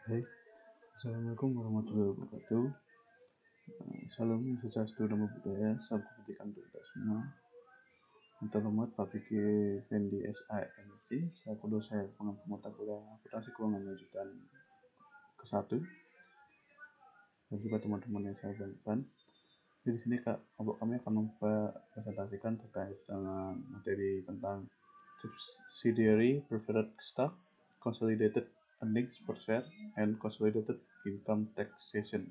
Baik, Assalamualaikum warahmatullahi wabarakatuh. Salam sejahtera dan budaya, salam kebajikan untuk kita semua. Minta hormat Pak Fikri Fendi SIMSC, selaku dosen pengampu mata kuliah akuntansi keuangan lanjutan ke-1, dan juga teman-teman yang saya banggakan. Di sini kami akan mempresentasikan terkait dengan materi tentang subsidiary preferred stock, consolidated earnings per share, and consolidated income taxation.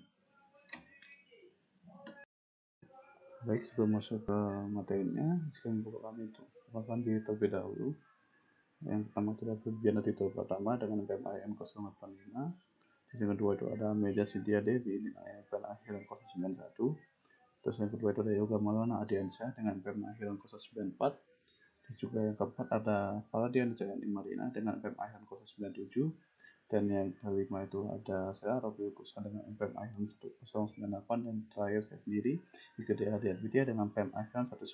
Baik, sebelum masuk ke materinya, jika buku kami itu akan terlebih dahulu. Yang pertama itu adalah kelebihan titel pertama dengan PMAM 085. Yang kedua itu ada Media Cynthia Devi dengan PMAM 091. Terus yang kedua itu ada Yoga Maulana Adiansyah dengan PMAM 094. Dan juga yang keempat ada Faladian Jayani Marina dengan PMAM 097. Dan yang kelima itu ada saya Robi Kusa dengan PMI 1098, dan terakhir saya sendiri Gede Hadian Widya dengan PMI 111.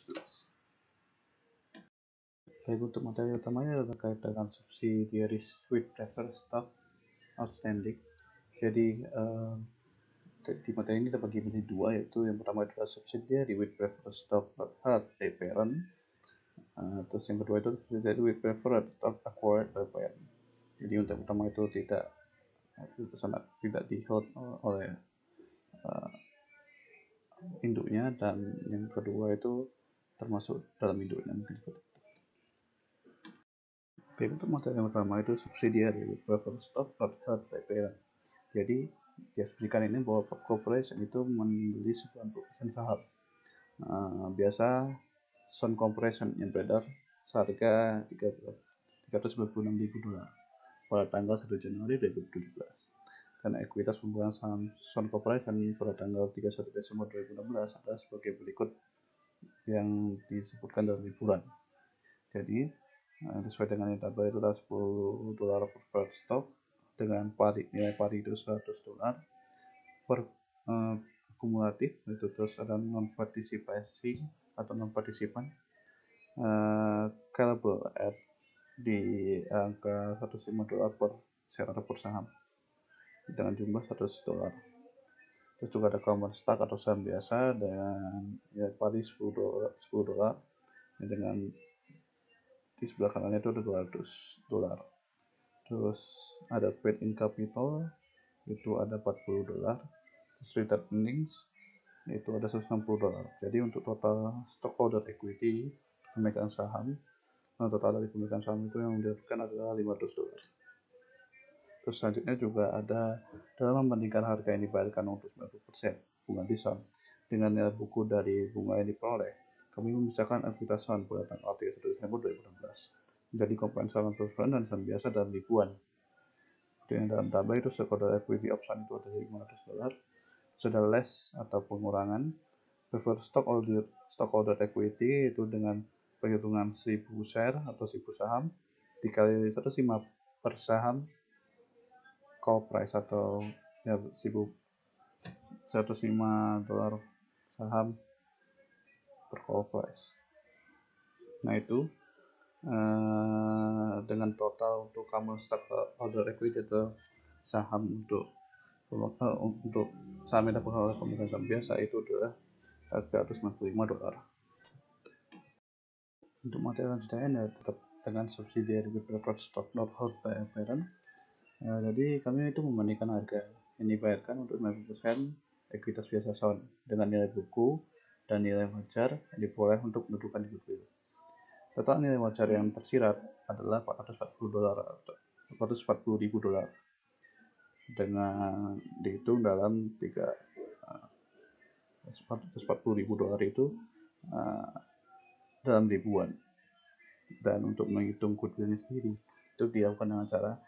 Baik, untuk materi utamanya terkait dengan subsidiary with preferred stock outstanding. Jadi di materi ini terbagi menjadi dua, yaitu yang pertama adalah subsidiary with preferred stock held by parent. Terus yang kedua itu subsidiary with preferred stock acquired by parent. Jadi untuk pertama itu tidak di-hold oleh induknya, dan yang kedua itu termasuk dalam induknya. Mungkin seperti itu. Baik, untuk materi yang pertama itu subsidiary with preferred stock held by parent. Jadi diasumsikan ini bahwa corporation itu membeli 90% saham. Biasa Sun Corporation yang beredar seharga $396.000 pada tanggal 1 Januari 2017. Dan ekuitas pemegang saham Sun Corporation pada tanggal 31 Desember 2016 adalah sebagai berikut yang disebutkan dalam lipuran. Jadi sesuai dengan yang tabel itu adalah $10 per stock dengan nilai pari itu $100 per kumulatif. Itu terus ada non partisipasi atau non partisipan callable at di angka $105 per share atau per saham dengan jumlah $100. Terus juga ada common stock atau saham biasa dengan nilai pari $10 dengan di sebelah kanannya itu ada $200. Terus ada paid in capital itu ada $40. Terus retained earnings itu ada $160. Jadi untuk total stockholder equity pemegang saham, total dari pemegang saham itu yang didapatkan adalah $500. Terus selanjutnya juga ada dalam membandingkan harga yang dibayarkan untuk 90% bunga diskon dengan nilai buku dari bunga yang diperoleh, kami memisahkan ekuitas saham pada tanggal 31 Desember 2016 menjadi komponen saham preferred dan saham biasa dalam ribuan. Yang dalam tabel itu stockholder equity option itu ada $500. Sudah less atau pengurangan preferred stockholder equity itu dengan perhitungan 1000 share atau 1000 saham dikali 105 per saham call price atau ya $105 saham per call price. Nah itu dengan total untuk common stockholder equity atau saham untuk saham yang dapat oleh pemegang saham biasa itu adalah $395. Untuk materi lanjutannya tetap dengan subsidiary with preferred stock not held by a parent. Jadi kami itu membandingkan harga yang dibayarkan untuk 90% ekuitas biasa Sun dengan nilai buku dan nilai wajar yang diperoleh untuk menentukan goodwill. Total nilai wajar yang tersirat adalah $440.000 dengan dihitung dalam $440.000 itu dalam ribuan. Dan untuk menghitung goodwillnya sendiri itu dilakukan dengan cara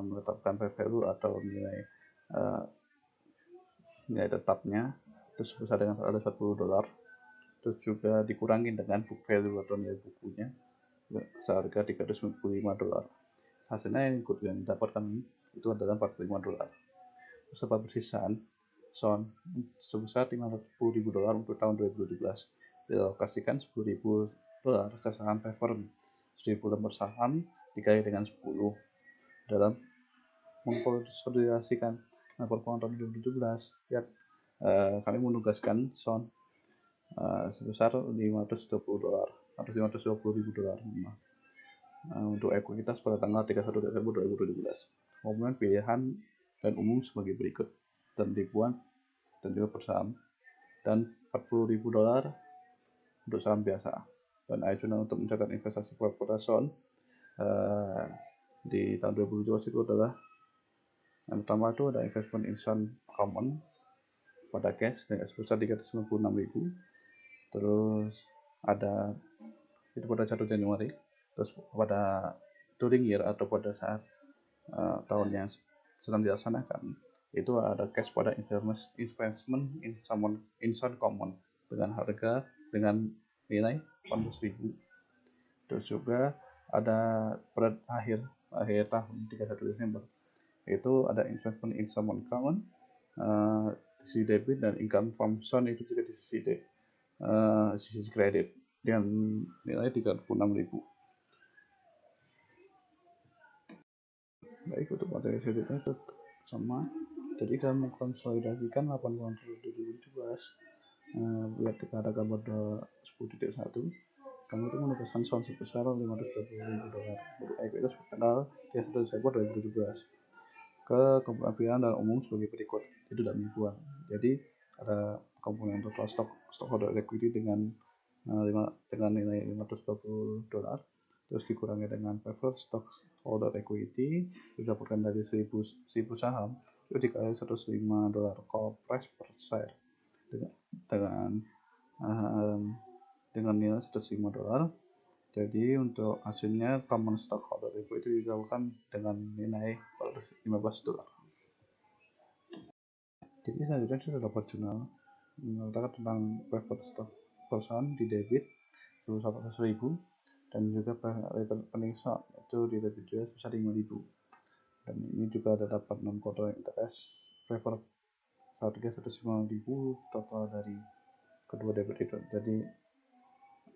menetapkan fair value atau nilai tetapnya terus sebesar dengan $40, terus juga dikurangi dengan book value atau nilai bukunya seharga $395. Hasilnya yang goodwill yang didapatkan itu adalah $45. Beserta persisaan Sun sebesar $510.000 untuk tahun 2017 dialokasikan $10.000 ke saham preferred, 1.000 lembar saham dikali dengan 10 dalam mengkonsolidasikan performa tahun 2017, ya kami menugaskan Son sebesar $520 atau $520.000 untuk ekuitas pada tanggal 31 Desember 2017. Kemudian pilihan dan umum sebagai berikut: penipuan dan juga persaham, dan $40.000 untuk saham biasa. Dan acuan untuk mencatat investasi pada Son di tahun 2017 itu adalah yang pertama itu ada investment in Son Common pada cash dengan sebesar 396.000. Terus ada itu pada 1 Januari. Terus pada during year atau pada saat tahun yang sedang dilaksanakan itu ada cash pada investment in Son Common dengan harga dengan nilai 18.000. Terus juga ada pada akhir tahun 31 Desember itu ada investment in Son Common sisi debit dan income from Son itu juga di sisi kredit dengan nilai 36.000. Baik, untuk materi selanjutnya itu sama. Jadi kami mengkonsolidasikan 8 bulan 2017. Lihat ada gambar 10.1. Kami itu menugaskan Son sebesar $520.000 untuk ekuitas tanggal 31 Desember 2017 ke komponen pilihan dan umum sebagai berikut. Itu tidak menipuan. Jadi ada komponen total stockholder equity dengan nilai $520, terus dikurangi dengan preferred stockholder equity didapatkan dari 1.000 saham itu dikali $105 call price per share dengan nilai $105. Jadi untuk hasilnya common stockholder equity didapatkan dengan nilai $15. Jadi selanjutnya kita dapat jurnal mengatakan tentang preferred stock person di debit sebesar 100.000 dan juga returning stock itu di debit juga sebesar 5.000. Dan ini juga ada dapat non controlling interest preferred harga 150.000 total dari kedua debit itu. Jadi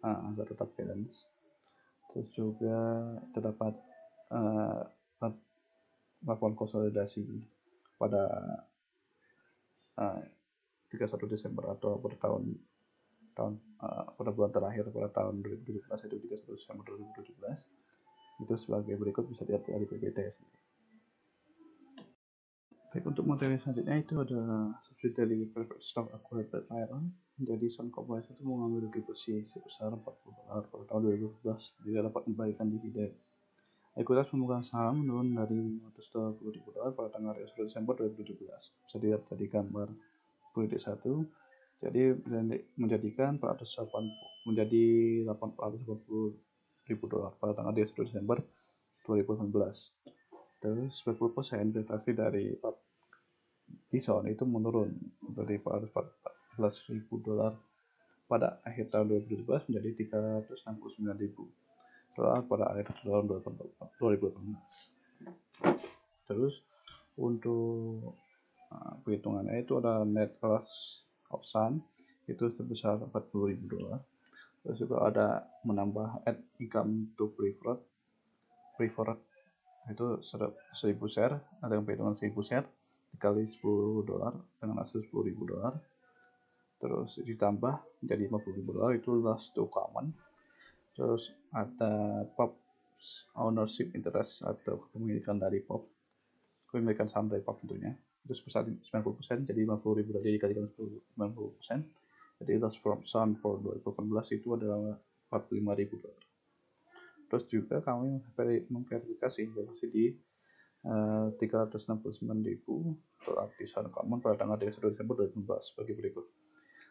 agak tetap balance. Terus juga terdapat laporan konsolidasi pada 31 Desember atau pada pada bulan terakhir pada tahun 2017 itu 31 Desember 2017 itu sebagai berikut, bisa dilihat dari PPT. Baik, untuk materi selanjutnya itu ada subsidiary preferred stock acquired by Iron. Jadi Son Corporation itu mengambil deposisi sebesar $40 pada tahun 2012 tidak dapat membayarkan dividen. Ekuitas pemegang saham menurun dari $120.000 pada tanggal 1 Desember 2017. Bisa dilihat dari gambar PPT 1. Jadi menjadikan menjadi $880.000 pada tanggal 1 Desember 2018. Terus 10% investasi dari Son itu menurun dari $414.000 pada akhir tahun 2017 menjadi $369.000 setelah pada akhir tahun 2018. Terus untuk perhitungannya itu ada net loss of Son itu sebesar $40.000. Terus juga ada menambah add income to preferred itu 1.000 share, ada yang perhitungan 1.000 share dikali $10 dengan hasil $10.000. Terus ditambah jadi $50.000 itu loss to common. Terus ada POP ownership interest atau kepemilikan dari POP, kepemilikan saham dari POP tentunya itu sebesar 90%, jadi $50.000 dikalikan 90%, jadi loss from Son for 2018 itu adalah $45.000. Terus juga kami memverifikasi investasi di $369.000 di Son Common pada tanggal 1 Desember 2018 sebagai berikut.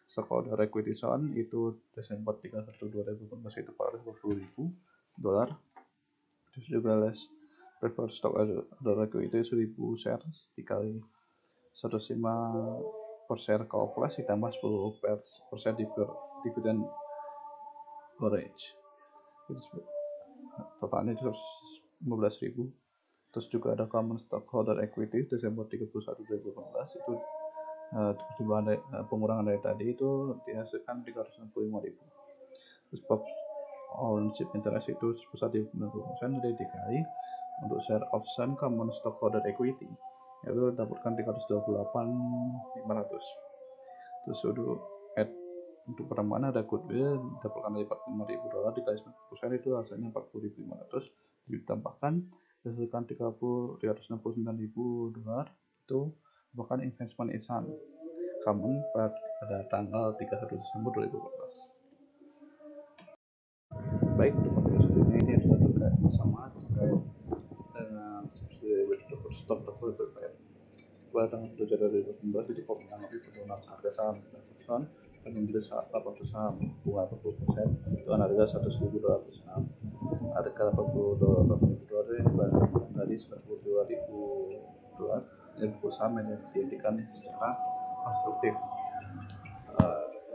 Stockholder equity Son itu Desember 31 2018 itu $450.000. Terus juga less preferred stockholder equity 1.000 shares dikali 105 per share call price ditambah 10% dividend coverage. Totalnya 15.000. Terus juga ada common stockholder equity Desember 31 2018 itu pengurangan dari tadi itu dihasilkan 365.000. Terus POP ownership interest itu sebesar 90% dari dikali untuk share of Sun Common Stockholder Equity itu dapatkan 328.500. Terus untuk penambahan ada goodwill dapatkan dari $45.000 dikali 90% itu hasilnya 40.500, ditambahkan dihasilkan $369.000 itu merupakan investment in Sun Common pada tanggal 31 Desember 2014. Baik, untuk materi selanjutnya ini adalah terkait dengan subsidi stok terkuat pada tanggal 1 Januari 2019 itu Cukup menanggapi penurunan harga saham dan membeli 8 saham bunga 40% dengan harga $100.000 per saham. Harga $80.000 dari $92.000 dan saham yang dihentikan secara konstruktif.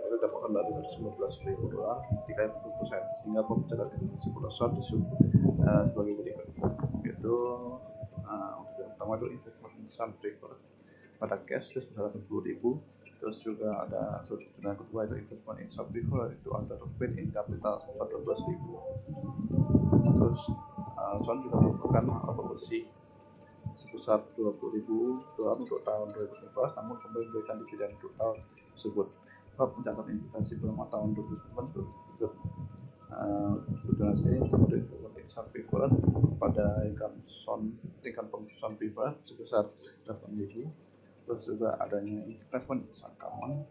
Itu dapatkan dari $119.000 dikali 40% sehingga pembicaraan dengan short sebagai berikut, yaitu untuk yang pertama itu investment Sun Preferred pada cash itu sebesar 10.000. Terus juga ada yang kedua itu investment in Sun Preferred itu under paid in capital sebesar 12.000. Terus Sun juga merupakan laba bersih sebesar $20.000 untuk tahun 2019, namun kembali memberikan dividen untuk tahun tersebut. Mencatat investasi selama tahun 2019 untuk donasi untuk Sun Preferred pada income Sun Preferred sebesar 8.000. Terus juga adanya investment Sun Common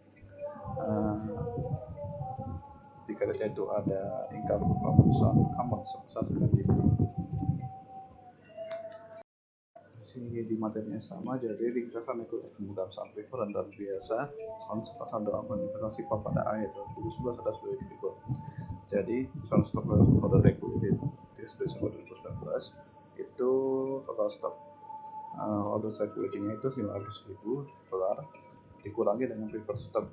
itu ada income from Sun Common sebesar 9.000. Di materinya sama, jadi ringkasan ikut memegang Sun Preferred dan biasa Sun serta dalam investasi pada akhir 2011 ada sebagai berikut. Jadi Sun Stockholder Equity di Desember 2019 itu total stok order equity-nya itu $500.000 dikurangi dengan preferred stock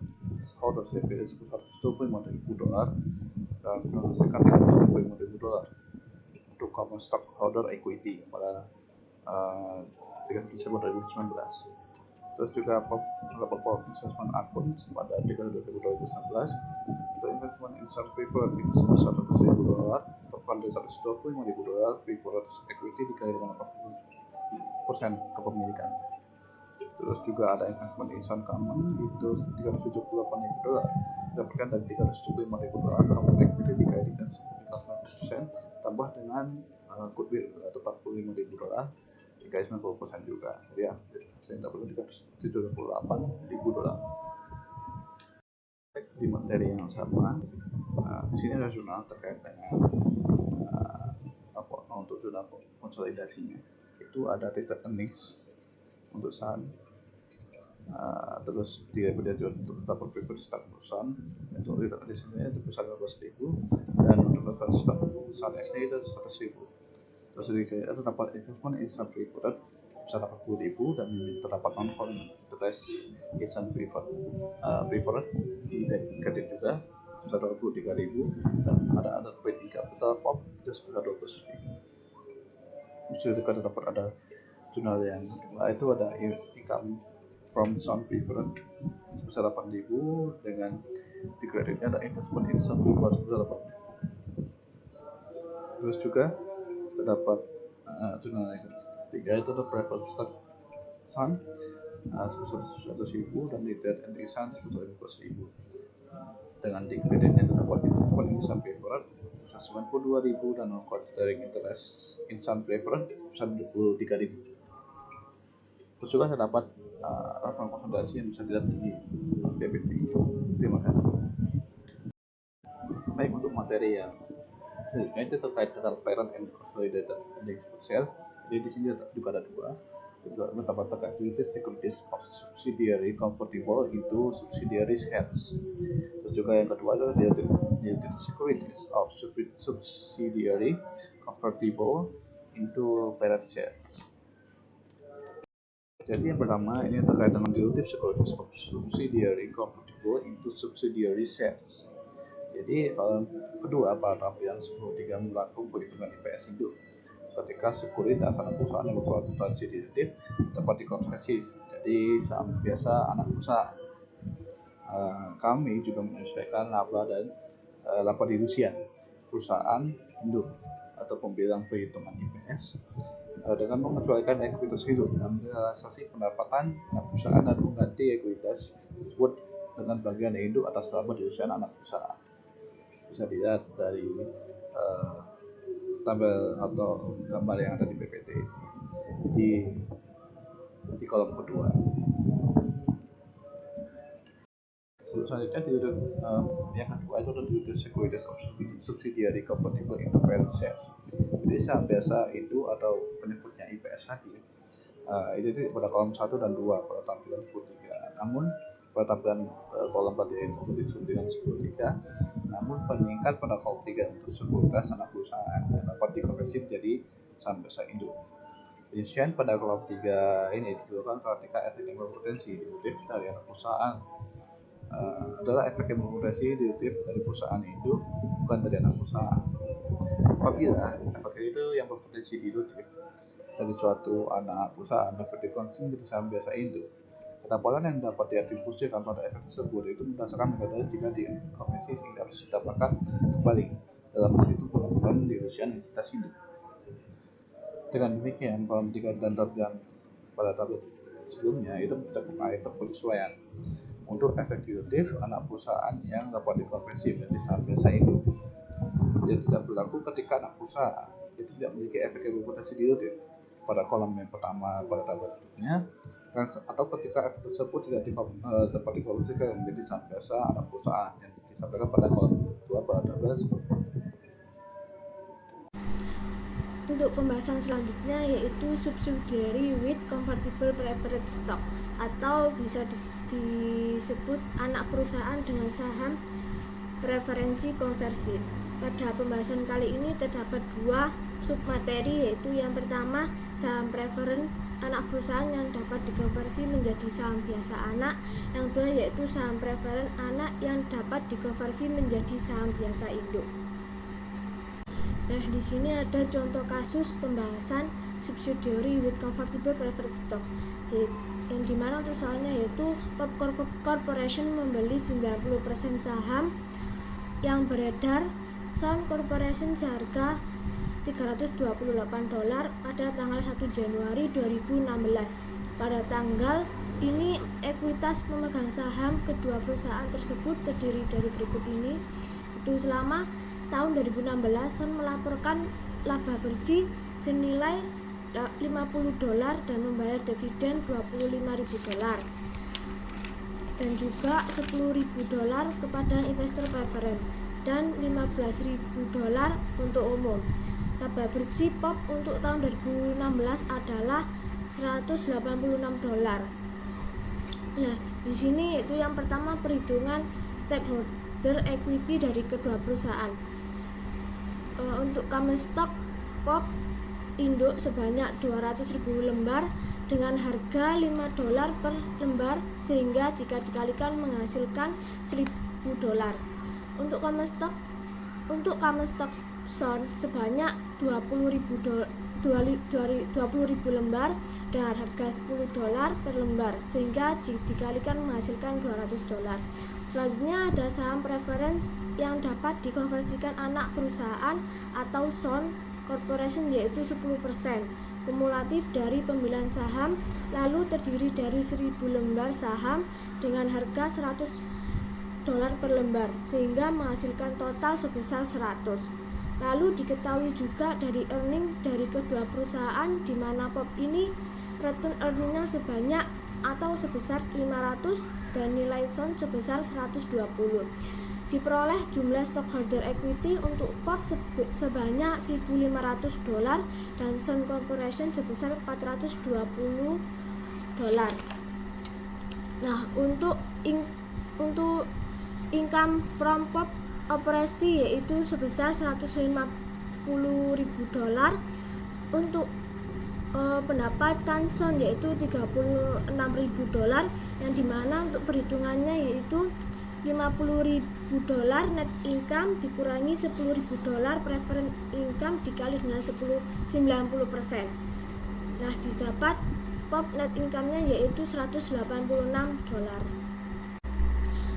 holder equity sebesar $25.000 dan menghasilkan $35.000 untuk common stock holder equity pada 31 Desember 2019. Terus juga perform investment akun pada 31 Desember 2019 untuk investment in Sun Preferred itu sebesar $100.000 terkait dari $125.000 preferred equity dikali dengan 40% kepemilikan. Terus juga ada investment in Sun Common itu $378.000 didapatkan dari $375.000 dalam equity dikali dengan 90% tambah dengan goodwill atau $45.000 dikali 90% juga. Jadi ya, saya dapatkan $378.000. Di materi yang sama, di sini ada jurnal terkait dengan untuk jurnal konsolidasinya. Itu ada retained earnings untuk Sun, terus untuk dapat preferred stock Sun untuk retained earnings-nya sebesar 12.000 dan untuk preferred stock Sun SE itu 100.000. Terus terdapat investment in Sun Preferred sebesar 80.000 dan terdapat non-current interest in Sun Preferred di kredit juga sebesar 23.000 dan ada paid in capital pop itu sebesar 12.000. Bisa terdapat ada jurnal yang kedua itu ada income from Sun Preferred sebesar 8.000 dengan di kreditnya ada investment in Sun Preferred sebesar 8.000. Terus juga terdapat jurnal yang ketiga itu ada preferred stock Sun sebesar 100.000 dan retained earnings Sun sebesar 15.000. Dengan di kreditnya terdapat investment in Sun Preferred sebesar 92.000 dan non-controlling interest in Sun Preferred sebesar 23.000. Terus juga terdapat laporan konsolidasi yang bisa dilihat di PPT. Terima kasih. Baik, untuk materi yang selanjutnya itu terkait dengan parent and consolidated earnings per share. Jadi di sini juga ada dua. Terdapat terkait diluted securities of subsidiary convertible into subsidiary shares. Terus juga yang kedua adalah diluted securities of subsidiary convertible into parent shares. Jadi yang pertama ini terkait dengan diluted securities of subsidiary convertible into subsidiary shares. Jadi kedua paragraf yang 10.3 berlaku perhitungan IPS induk ketika sekuritas anak perusahaan yang berpotensi dilutif dapat dikonversi jadi saham biasa anak perusahaan. Kami juga menyesuaikan laba dan laba dilusian perusahaan induk atau pembilang perhitungan IPS dengan mengecualikan ekuitas hidup dengan realisasi pendapatan anak perusahaan dan mengganti ekuitas tersebut dengan bagian induk atas laba di usaha anak perusahaan. Bisa dilihat dari tabel atau gambar yang ada di PPT di kolom kedua. Selanjutnya di yang kedua itu adalah di securities of subsidiary convertible into parent shares. Jadi saham biasa itu atau penyebutnya IPS tadi itu pada kolom 1 dan 2 pada tampilan 13. Namun pada tampilan kolom pada itu disebutkan 13. Namun peningkat pada kolom 3 untuk sekuritas anak perusahaan yang dapat dikonversi menjadi saham biasa induk. Penyisian pada kolom 3 ini dilakukan ketika efek yang berpotensi dilutif dari anak perusahaan adalah efek yang berpotensi dilutif dari perusahaan induk, bukan dari anak perusahaan. Apabila efek itu yang berpotensi dilutif dari suatu anak perusahaan dapat dikonversi menjadi saham biasa induk, pendapatan yang dapat diatribusikan pada efek tersebut itu berdasarkan metode jika dikonversi sehingga harus didapatkan kembali. Dalam hal itu pengembangan di usia entitas induk. Dengan demikian, kolom 3 dan tabel pada tabel sebelumnya itu terkait penyesuaian untuk efek dilutif anak perusahaan yang dapat dikonversi menjadi saham biasa induk. Dia tidak berlaku ketika anak perusahaan itu tidak memiliki efek yang berpotensi dilutif pada kolom yang pertama pada tabel sebelumnya, atau ketika efek tersebut tidak dapat dikonversikan menjadi saham biasa anak perusahaan yang disampaikan pada kolom kedua pada tabel sebelumnya. Untuk pembahasan selanjutnya yaitu subsidiary with convertible preferred stock atau bisa disebut anak perusahaan dengan saham preferensi konversi. Pada pembahasan kali ini terdapat 2 submateri, yaitu yang pertama saham preferen anak perusahaan yang dapat dikonversi menjadi saham biasa anak, yang kedua yaitu saham preferen anak yang dapat dikonversi menjadi saham biasa induk. Nah, di sini ada contoh kasus pembahasan subsidiary with convertible preferred stock, yang dimana untuk soalnya yaitu Pop Corporation membeli 90% saham yang beredar Sun Corporation seharga $328 pada tanggal 1 Januari 2016. Pada tanggal ini ekuitas pemegang saham kedua perusahaan tersebut terdiri dari berikut ini. Itu selama tahun 2016 Sun melaporkan laba bersih senilai $50 dan membayar dividen $25.000 dan juga $10.000 kepada investor preferen dan $15.000 untuk umum. Laba bersih POP untuk tahun 2016 adalah $186. Nah, di sini yaitu yang pertama perhitungan stakeholder equity dari kedua perusahaan. Untuk common stock POP induk sebanyak 200.000 lembar dengan harga $5 per lembar, sehingga jika dikalikan menghasilkan $1.000. Untuk common stock Sun sebanyak 20.000 lembar dengan harga $10 per lembar, sehingga dikalikan menghasilkan $200. Selanjutnya ada saham preference yang dapat dikonversikan anak perusahaan atau Sun Corporation, yaitu 10% kumulatif dari pembelian saham, lalu terdiri dari 1.000 lembar saham dengan harga $100 per lembar, sehingga menghasilkan total sebesar 100. Lalu diketahui juga dari earning dari kedua perusahaan, di mana POP ini return earningnya sebanyak atau sebesar 500 dan nilai Sun sebesar 120. Diperoleh jumlah stockholder equity untuk POP sebanyak $1.500 dan Sun Corporation sebesar $420. Nah, untuk income from POP operasi yaitu sebesar $150.000. Untuk pendapatan Sun yaitu $36.000, yang dimana untuk perhitungannya yaitu $50.000 net income dikurangi $10.000 preferred income dikali dengan 90%. Nah, didapat POP net income-nya yaitu $186.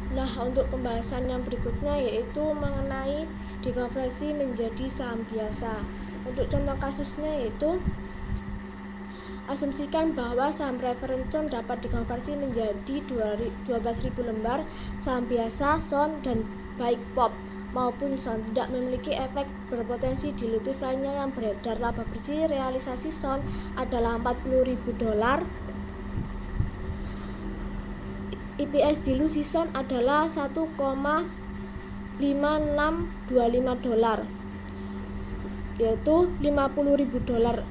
Nah, untuk pembahasan yang berikutnya yaitu mengenai dikonversi menjadi saham biasa. Untuk contoh kasusnya yaitu Asumsikan bahwa saham preference SON dapat dikonversi menjadi 12.000 lembar. Saham biasa SON dan baik POP maupun SON tidak memiliki efek berpotensi dilutif lainnya yang beredar. Laba bersih realisasi SON adalah $40.000. EPS dilusi SON adalah $1,5625, yaitu $50.000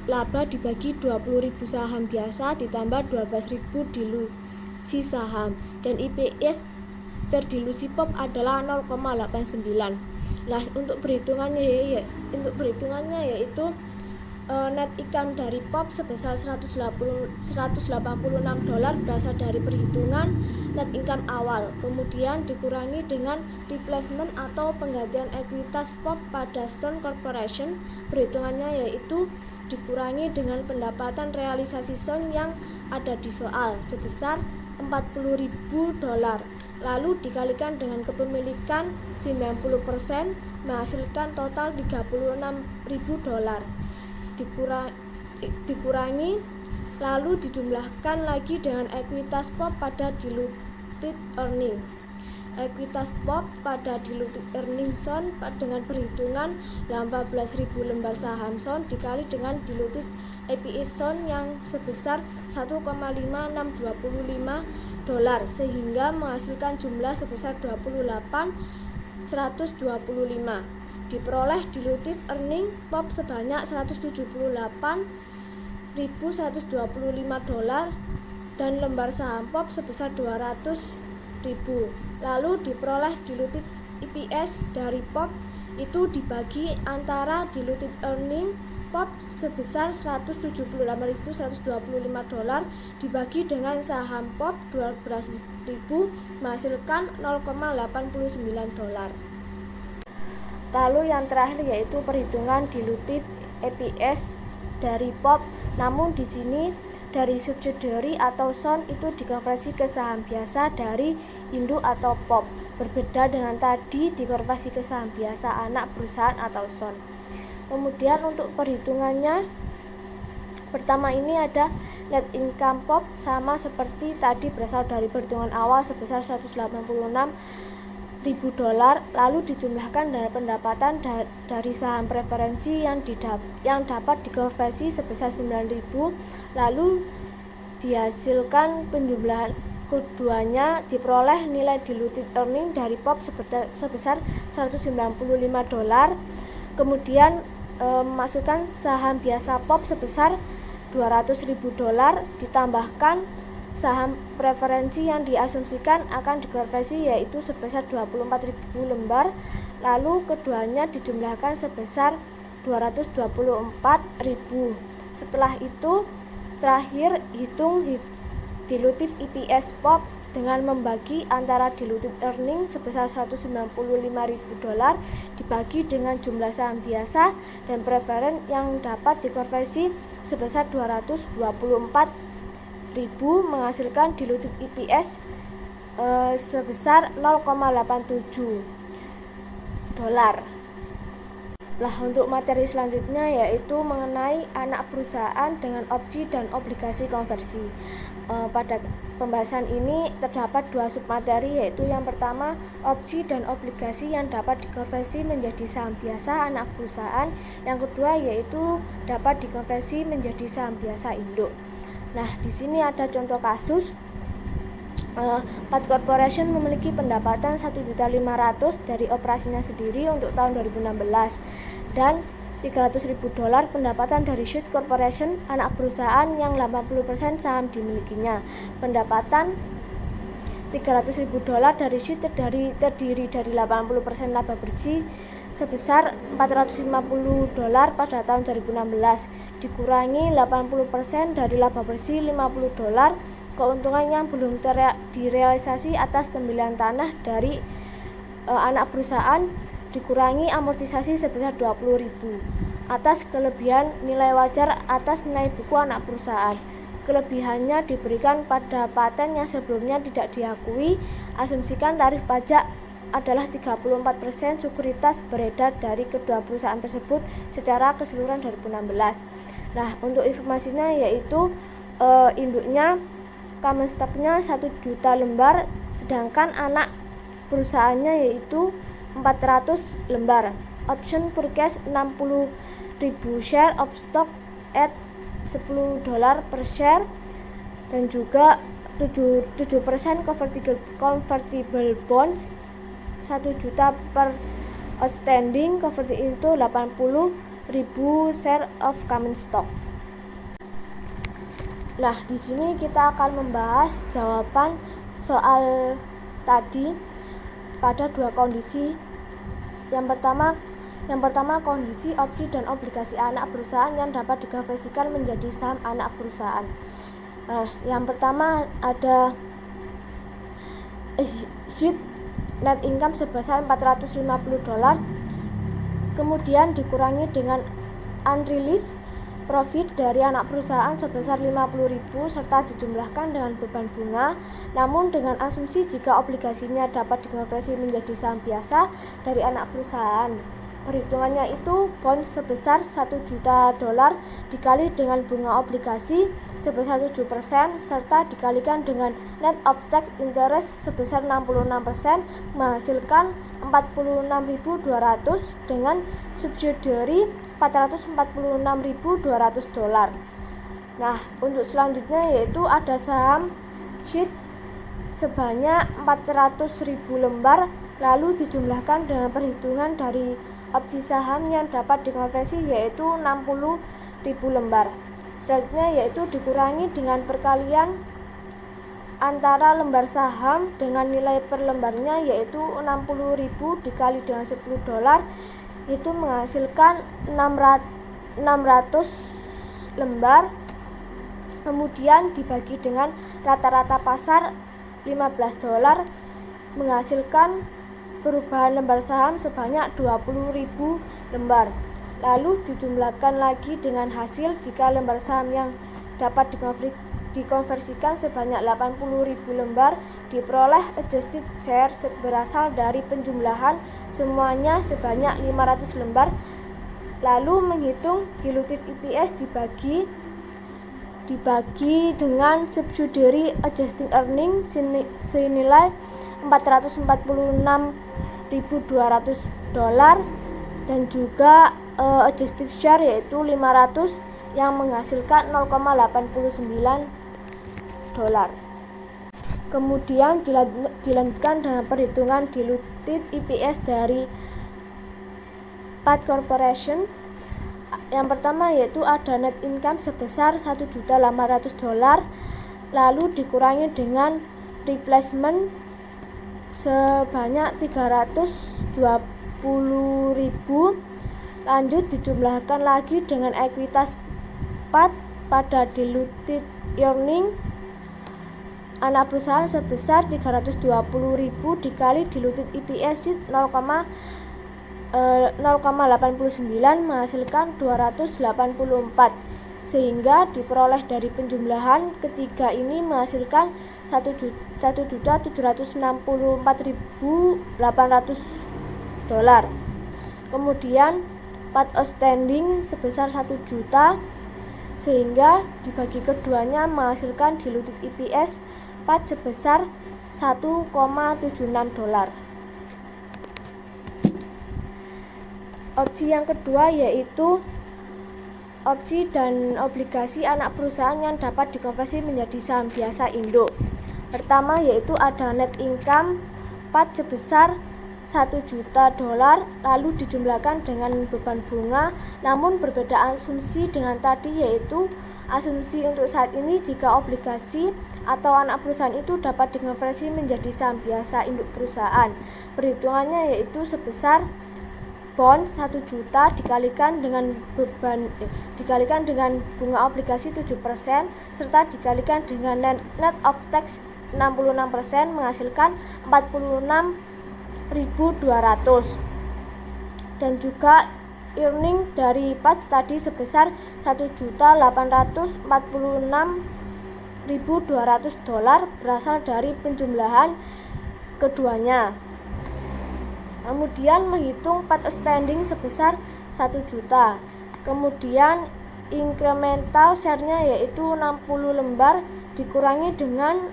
laba dibagi 20.000 saham biasa ditambah 12.000 dilusi saham, dan EPS terdilusi POP adalah 0,89. Nah, untuk perhitungannya yaitu net income dari POP sebesar $186 berasal dari perhitungan net income awal, kemudian dikurangi dengan replacement atau penggantian ekuitas POP pada SON Corporation. Perhitungannya yaitu dikurangi dengan pendapatan realisasi SON yang ada di soal sebesar $40.000, lalu dikalikan dengan kepemilikan 90% menghasilkan total $36.000. Dikurangi lalu dijumlahkan lagi dengan ekuitas POP pada diluted earning. Ekuitas POP pada diluted earning SON dengan perhitungan 18.000 lembar saham SON dikali dengan diluted EPS SON yang sebesar $1,5625 sehingga menghasilkan jumlah sebesar 28.125. Diperoleh diluted earning POP sebanyak $178.125 dan lembar saham POP sebesar 200.000. Lalu diperoleh diluted EPS dari POP itu dibagi antara diluted earning POP sebesar $178.125 dibagi dengan saham POP 12.000 menghasilkan $0,89. Lalu yang terakhir yaitu perhitungan diluted EPS dari POP. Namun di sini dari subsidiary atau SON itu dikonversi ke saham biasa dari induk atau POP. Berbeda dengan tadi dikonversi ke saham biasa anak perusahaan atau SON. Kemudian untuk perhitungannya, pertama ini ada net income POP sama seperti tadi berasal dari perhitungan awal sebesar $186.000, lalu dijumlahkan dengan pendapatan dari saham preferensi yang dapat dikonversi sebesar 9.000, lalu dihasilkan penjumlahan keduanya, diperoleh nilai diluted earning dari POP sebesar $195. Kemudian masukkan saham biasa POP sebesar $200.000 ditambahkan saham preferensi yang diasumsikan akan dikonversi yaitu sebesar 24.000 lembar, lalu keduanya dijumlahkan sebesar 224.000. Setelah itu terakhir hitung diluted EPS POP dengan membagi antara diluted earning sebesar $195.000 dibagi dengan jumlah saham biasa dan preferen yang dapat dikonversi sebesar 224.000 menghasilkan diluted EPS sebesar $0,87. Nah, untuk materi selanjutnya yaitu mengenai anak perusahaan dengan opsi dan obligasi konversi. Pada pembahasan ini terdapat dua submateri, yaitu yang pertama opsi dan obligasi yang dapat dikonversi menjadi saham biasa anak perusahaan, yang kedua yaitu dapat dikonversi menjadi saham biasa induk. Nah, di sini ada contoh kasus. Pat Corporation memiliki pendapatan 1.500.000 dari operasinya sendiri untuk tahun 2016 dan $300.000 pendapatan dari Sheet Corporation, anak perusahaan yang 80% saham dimilikinya. Pendapatan $300.000 dari Sheet terdiri dari 80% laba bersih sebesar $450 pada tahun 2016 dikurangi 80% dari laba bersih $50, keuntungan yang belum direalisasi atas pembelian tanah dari anak perusahaan dikurangi amortisasi sebesar $20.000 atas kelebihan nilai wajar atas nilai buku anak perusahaan. Kelebihannya diberikan pada paten yang sebelumnya tidak diakui. Asumsikan tarif pajak adalah 34% sekuritas beredar dari kedua perusahaan tersebut secara keseluruhan 2016. Nah, untuk informasinya yaitu induknya common stock-nya 1 juta lembar, sedangkan anak perusahaannya yaitu 400 lembar. Option purchase 60.000 share of stock at $10 per share, dan juga 7% convertible bonds 1 juta per outstanding, converted into 80.000 share of common stock. Nah, di sini kita akan membahas jawaban soal tadi pada dua kondisi. Yang pertama kondisi opsi dan obligasi anak perusahaan yang dapat dikonversikan menjadi saham anak perusahaan. Nah, yang pertama ada issued net income sebesar $450, kemudian dikurangi dengan unrealized profit dari anak perusahaan sebesar 50.000 serta dijumlahkan dengan beban bunga, namun dengan asumsi jika obligasinya dapat dikonversi menjadi saham biasa dari anak perusahaan. Perhitungannya itu bond sebesar $1 juta dikali dengan bunga obligasi sebesar 7% serta dikalikan dengan net of tax interest sebesar 66% menghasilkan 46.200 dengan subsidiary $446.200. Nah, untuk selanjutnya yaitu ada saham sheet sebanyak 400.000 lembar, lalu dijumlahkan dengan perhitungan dari opsi saham yang dapat dikonversi yaitu 60.000 lembar. Selanjutnya yaitu dikurangi dengan perkalian antara lembar saham dengan nilai per lembarnya yaitu 60.000 dikali dengan $10 itu menghasilkan 600 lembar, kemudian dibagi dengan rata-rata pasar $15 menghasilkan perubahan lembar saham sebanyak 20.000 lembar, lalu dijumlahkan lagi dengan hasil jika lembar saham yang dapat dikonversikan sebanyak 80.000 lembar, diperoleh adjusted share berasal dari penjumlahan semuanya sebanyak 500 lembar, lalu menghitung diluted EPS dibagi dengan subsidiary adjusted earning senilai $446.200 dan juga adjusted share yaitu 500 yang menghasilkan $0,89. Kemudian dilanjutkan dengan perhitungan diluted EPS dari Path Corporation. Yang pertama yaitu ada net income sebesar $1.800.000, lalu dikurangi dengan replacement sebanyak 320.000, lanjut dijumlahkan lagi dengan ekuitas Path pada diluted earning anak perusahaan sebesar 320.000 dikali diluted EPS 0,89 menghasilkan 284, sehingga diperoleh dari penjumlahan ketiga ini menghasilkan $1.764.800. Kemudian Path outstanding sebesar 1 juta, sehingga dibagi keduanya menghasilkan diluted EPS Path sebesar $1.76. Opsi yang kedua yaitu opsi dan obligasi anak perusahaan yang dapat dikonversi menjadi saham biasa induk. Pertama yaitu ada net income Path sebesar $1 juta, lalu dijumlahkan dengan beban bunga, namun berbeda asumsi dengan tadi, yaitu asumsi untuk saat ini jika obligasi atau anak perusahaan itu dapat dikonversi menjadi saham biasa induk perusahaan. Perhitungannya yaitu sebesar bond 1 juta dikalikan dengan bunga obligasi 7% serta dikalikan dengan net of tax 66% menghasilkan 46.200, dan juga earning dari Path tadi sebesar $1.846.200 berasal dari penjumlahan keduanya. Kemudian menghitung Path outstanding sebesar 1 juta. Kemudian incremental share-nya yaitu 60 lembar dikurangi dengan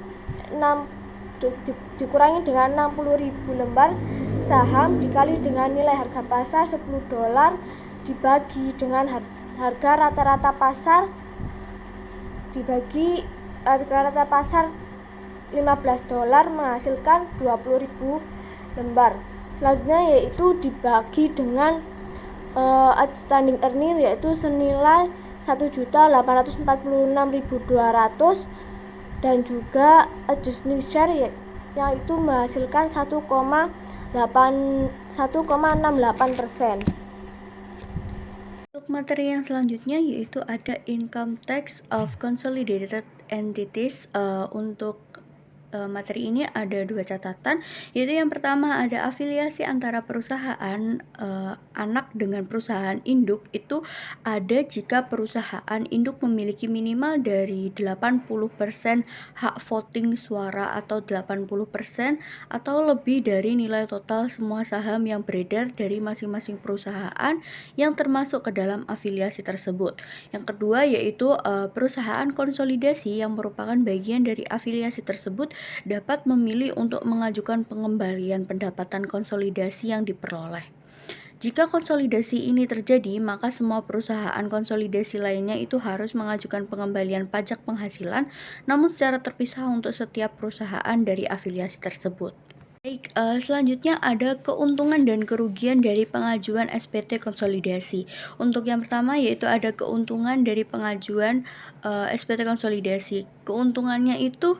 60.000 lembar saham dikali dengan nilai harga pasar $10 dibagi dengan harga rata-rata pasar dibagi rata-rata pasar $15 menghasilkan 20.000 lembar. Selanjutnya yaitu dibagi dengan outstanding earning yaitu senilai 1.846.200 dan juga adjusted share yaitu menghasilkan 1,68%. Untuk materi yang selanjutnya yaitu ada income tax of consolidated entities. Untuk materi ini ada 2 catatan, yaitu yang pertama ada afiliasi antara perusahaan anak dengan perusahaan induk itu ada jika perusahaan induk memiliki minimal dari 80% hak voting suara atau 80% atau lebih dari nilai total semua saham yang beredar dari masing-masing perusahaan yang termasuk ke dalam afiliasi tersebut. Yang kedua yaitu perusahaan konsolidasi yang merupakan bagian dari afiliasi tersebut dapat memilih untuk mengajukan pengembalian pendapatan konsolidasi yang diperoleh. Jika konsolidasi ini terjadi, maka semua perusahaan konsolidasi lainnya itu harus mengajukan pengembalian pajak penghasilan, namun secara terpisah untuk setiap perusahaan dari afiliasi tersebut. Baik, selanjutnya ada keuntungan dan kerugian dari pengajuan SPT konsolidasi. Untuk yang pertama yaitu ada keuntungan dari pengajuan SPT konsolidasi. Keuntungannya itu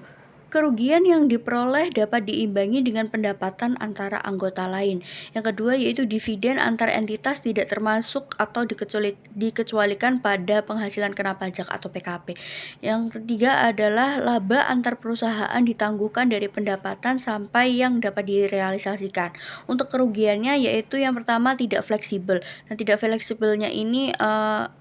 kerugian yang diperoleh dapat diimbangi dengan pendapatan antara anggota lain. Yang kedua yaitu dividen antar entitas tidak termasuk atau dikecualikan pada penghasilan kena pajak atau PKP. Yang ketiga adalah laba antar perusahaan ditangguhkan dari pendapatan sampai yang dapat direalisasikan. Untuk kerugiannya yaitu yang pertama tidak fleksibel. Nah, tidak fleksibelnya ini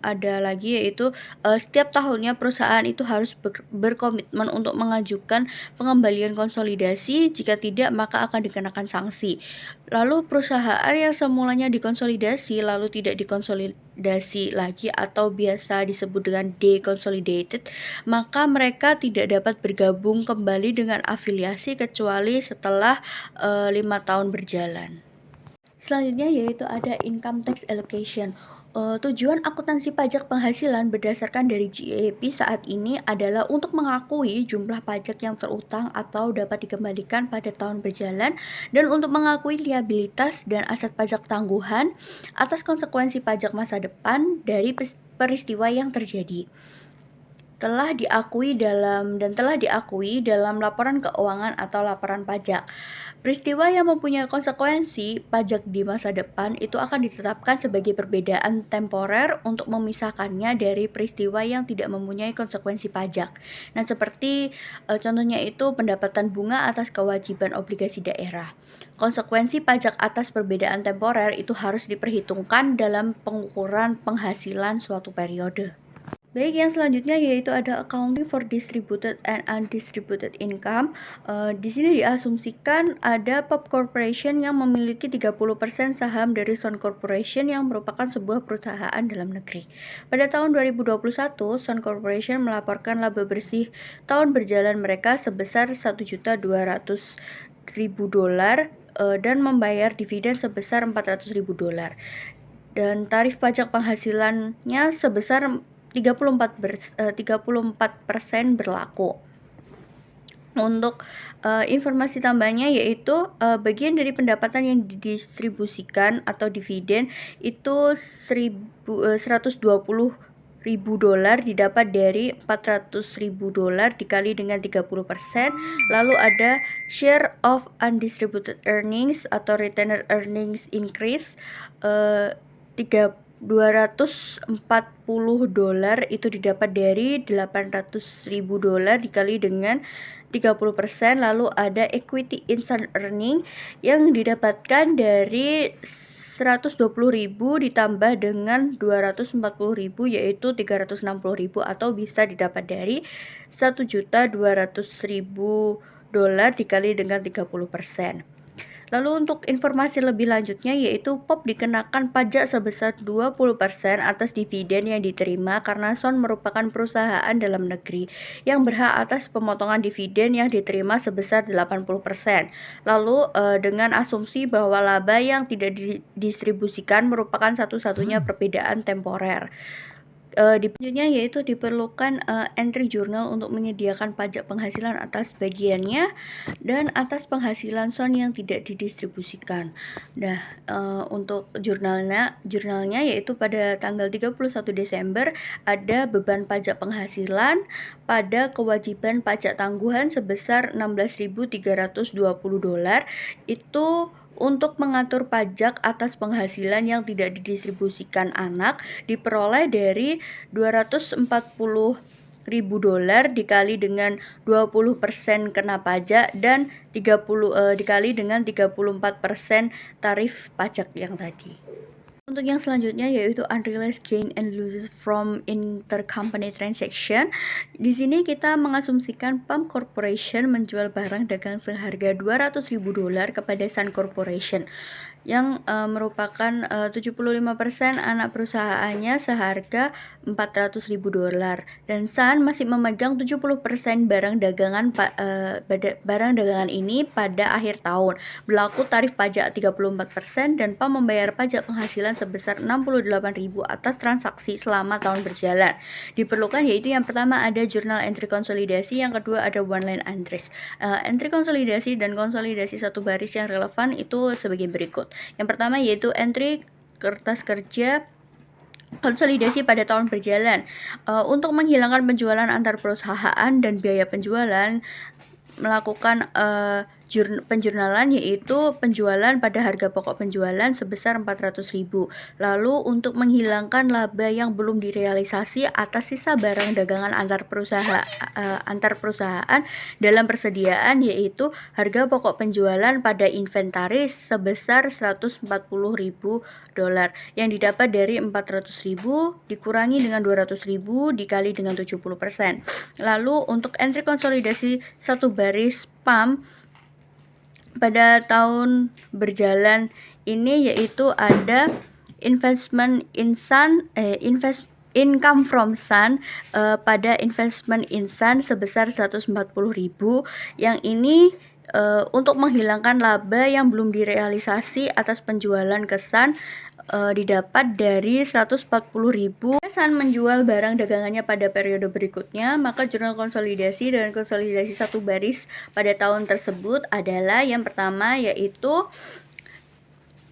ada lagi yaitu setiap tahunnya perusahaan itu harus berkomitmen untuk mengajukan pengembalian konsolidasi, jika tidak maka akan dikenakan sanksi. Lalu perusahaan yang semulanya dikonsolidasi lalu tidak dikonsolidasi lagi atau biasa disebut dengan deconsolidated, maka mereka tidak dapat bergabung kembali dengan afiliasi kecuali setelah 5 tahun berjalan. Selanjutnya yaitu ada income tax allocation. Tujuan akuntansi pajak penghasilan berdasarkan dari GAAP saat ini adalah untuk mengakui jumlah pajak yang terutang atau dapat dikembalikan pada tahun berjalan dan untuk mengakui liabilitas dan aset pajak tangguhan atas konsekuensi pajak masa depan dari peristiwa yang terjadi. Telah diakui dalam laporan keuangan atau laporan pajak. Peristiwa yang mempunyai konsekuensi pajak di masa depan itu akan ditetapkan sebagai perbedaan temporer untuk memisahkannya dari peristiwa yang tidak mempunyai konsekuensi pajak. Nah, seperti contohnya itu pendapatan bunga atas kewajiban obligasi daerah. Konsekuensi pajak atas perbedaan temporer itu harus diperhitungkan dalam pengukuran penghasilan suatu periode. Baik, yang selanjutnya yaitu ada accounting for distributed and undistributed income. Di sini diasumsikan ada Pop Corporation yang memiliki 30% saham dari Sun Corporation yang merupakan sebuah perusahaan dalam negeri. Pada tahun 2021, Sun Corporation melaporkan laba bersih tahun berjalan mereka sebesar $1.200.000 dan membayar dividen sebesar $400.000. Dan tarif pajak penghasilannya sebesar 34% berlaku. Untuk informasi tambahannya yaitu bagian dari pendapatan yang didistribusikan atau dividen itu $120.000 didapat dari $400.000 dikali dengan 30%. Lalu ada share of undistributed earnings atau retained earnings increase $240 itu didapat dari $800.000 dikali dengan 30%. Lalu ada equity instant earning yang didapatkan dari 120.000 ditambah dengan 240.000 yaitu 360.000 atau bisa didapat dari $1.200.000 dikali dengan 30%. Lalu untuk informasi lebih lanjutnya yaitu POP dikenakan pajak sebesar 20% atas dividen yang diterima karena Son merupakan perusahaan dalam negeri yang berhak atas pemotongan dividen yang diterima sebesar 80%. Lalu dengan asumsi bahwa laba yang tidak didistribusikan merupakan satu-satunya perbedaan temporer. Selanjutnya yaitu diperlukan entry jurnal untuk menyediakan pajak penghasilan atas bagiannya dan atas penghasilan Son yang tidak didistribusikan. Nah, untuk jurnalnya yaitu pada tanggal 31 Desember ada beban pajak penghasilan pada kewajiban pajak tangguhan sebesar $16.320 itu untuk mengatur pajak atas penghasilan yang tidak didistribusikan anak diperoleh dari $240.000 dikali dengan 20% kena pajak dan 30 dikali dengan 34% tarif pajak yang tadi. Untuk yang selanjutnya yaitu unrealized gain and losses from intercompany transaction. Di sini kita mengasumsikan Pump Corporation menjual barang dagang seharga $200.000 kepada Sun Corporation yang merupakan 75% anak perusahaannya seharga $400.000 dan Sun masih memegang 70% barang dagangan ini pada akhir tahun. Berlaku tarif pajak 34% dan PAM membayar pajak penghasilan sebesar $68.000 atas transaksi selama tahun berjalan. Diperlukan yaitu yang pertama ada jurnal entry konsolidasi, yang kedua ada one line entries. Entry konsolidasi dan konsolidasi satu baris yang relevan itu sebagai berikut. Yang pertama yaitu entry kertas kerja konsolidasi pada tahun berjalan. Untuk menghilangkan penjualan antar perusahaan dan biaya penjualan, melakukan penjurnalan yaitu penjualan pada harga pokok penjualan sebesar $400.000. Lalu untuk menghilangkan laba yang belum direalisasi atas sisa barang dagangan antar perusahaan dalam persediaan yaitu harga pokok penjualan pada inventaris sebesar $140.000 yang didapat dari $400.000 dikurangi dengan $200.000 dikali dengan 70%. Lalu untuk entry konsolidasi satu baris PAM pada tahun berjalan ini yaitu ada income from Sun pada investment in Sun sebesar $140.000 yang ini untuk menghilangkan laba yang belum direalisasi atas penjualan ke Sun didapat dari $140.000. Sun menjual barang dagangannya pada periode berikutnya, maka jurnal konsolidasi dan konsolidasi satu baris pada tahun tersebut adalah yang pertama yaitu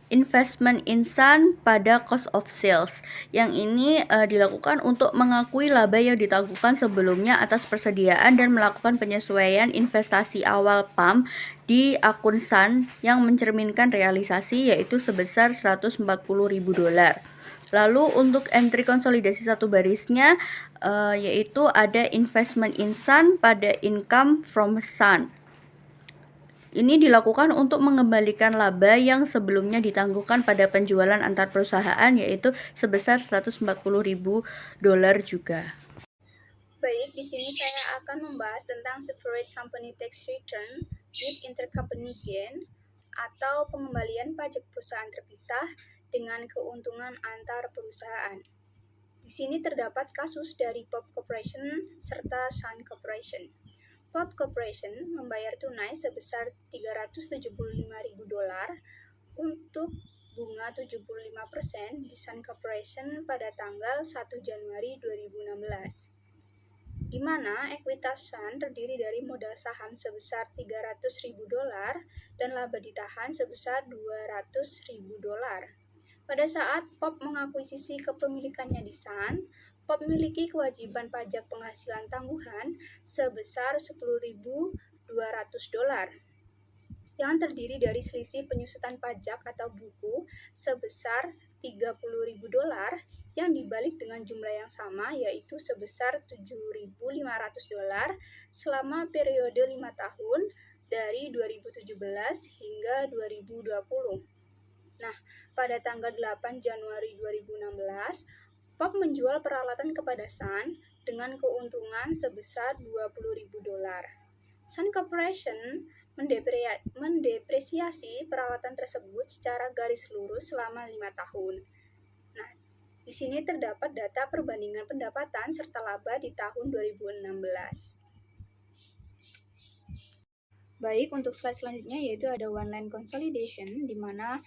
investment in Sun pada cost of sales. Yang ini dilakukan untuk mengakui laba yang ditangguhkan sebelumnya atas persediaan dan melakukan penyesuaian investasi awal PAM di akun Sun yang mencerminkan realisasi yaitu sebesar $140.000. Lalu untuk entry konsolidasi satu barisnya yaitu ada investment in Sun pada income from Sun. Ini dilakukan untuk mengembalikan laba yang sebelumnya ditangguhkan pada penjualan antar perusahaan yaitu sebesar $140.000 juga. Baik, di sini saya akan membahas tentang separate company tax return with intercompany gain atau pengembalian pajak perusahaan terpisah dengan keuntungan antar perusahaan. Di sini terdapat kasus dari Pop Corporation serta Sun Corporation. Pop Corporation membayar tunai sebesar $375.000 untuk bunga 75% di Sun Corporation pada tanggal 1 Januari 2016. Di mana ekuitas Sun terdiri dari modal saham sebesar $300.000 dan laba ditahan sebesar $200.000. Pada saat Pop mengakuisisi kepemilikannya di Sun, Pop memiliki kewajiban pajak penghasilan tangguhan sebesar $10.200 yang terdiri dari selisih penyusutan pajak atau buku sebesar $30.000 yang dibalik dengan jumlah yang sama yaitu sebesar $7.500 selama periode 5 tahun dari 2017 hingga 2020. Nah, pada tanggal 8 Januari 2016, Pop menjual peralatan kepada Sun dengan keuntungan sebesar $20.000. Sun Corporation mendepresiasi peralatan tersebut secara garis lurus selama 5 tahun. Nah, di sini terdapat data perbandingan pendapatan serta laba di tahun 2016. Baik, untuk slide selanjutnya yaitu ada one line consolidation, di mana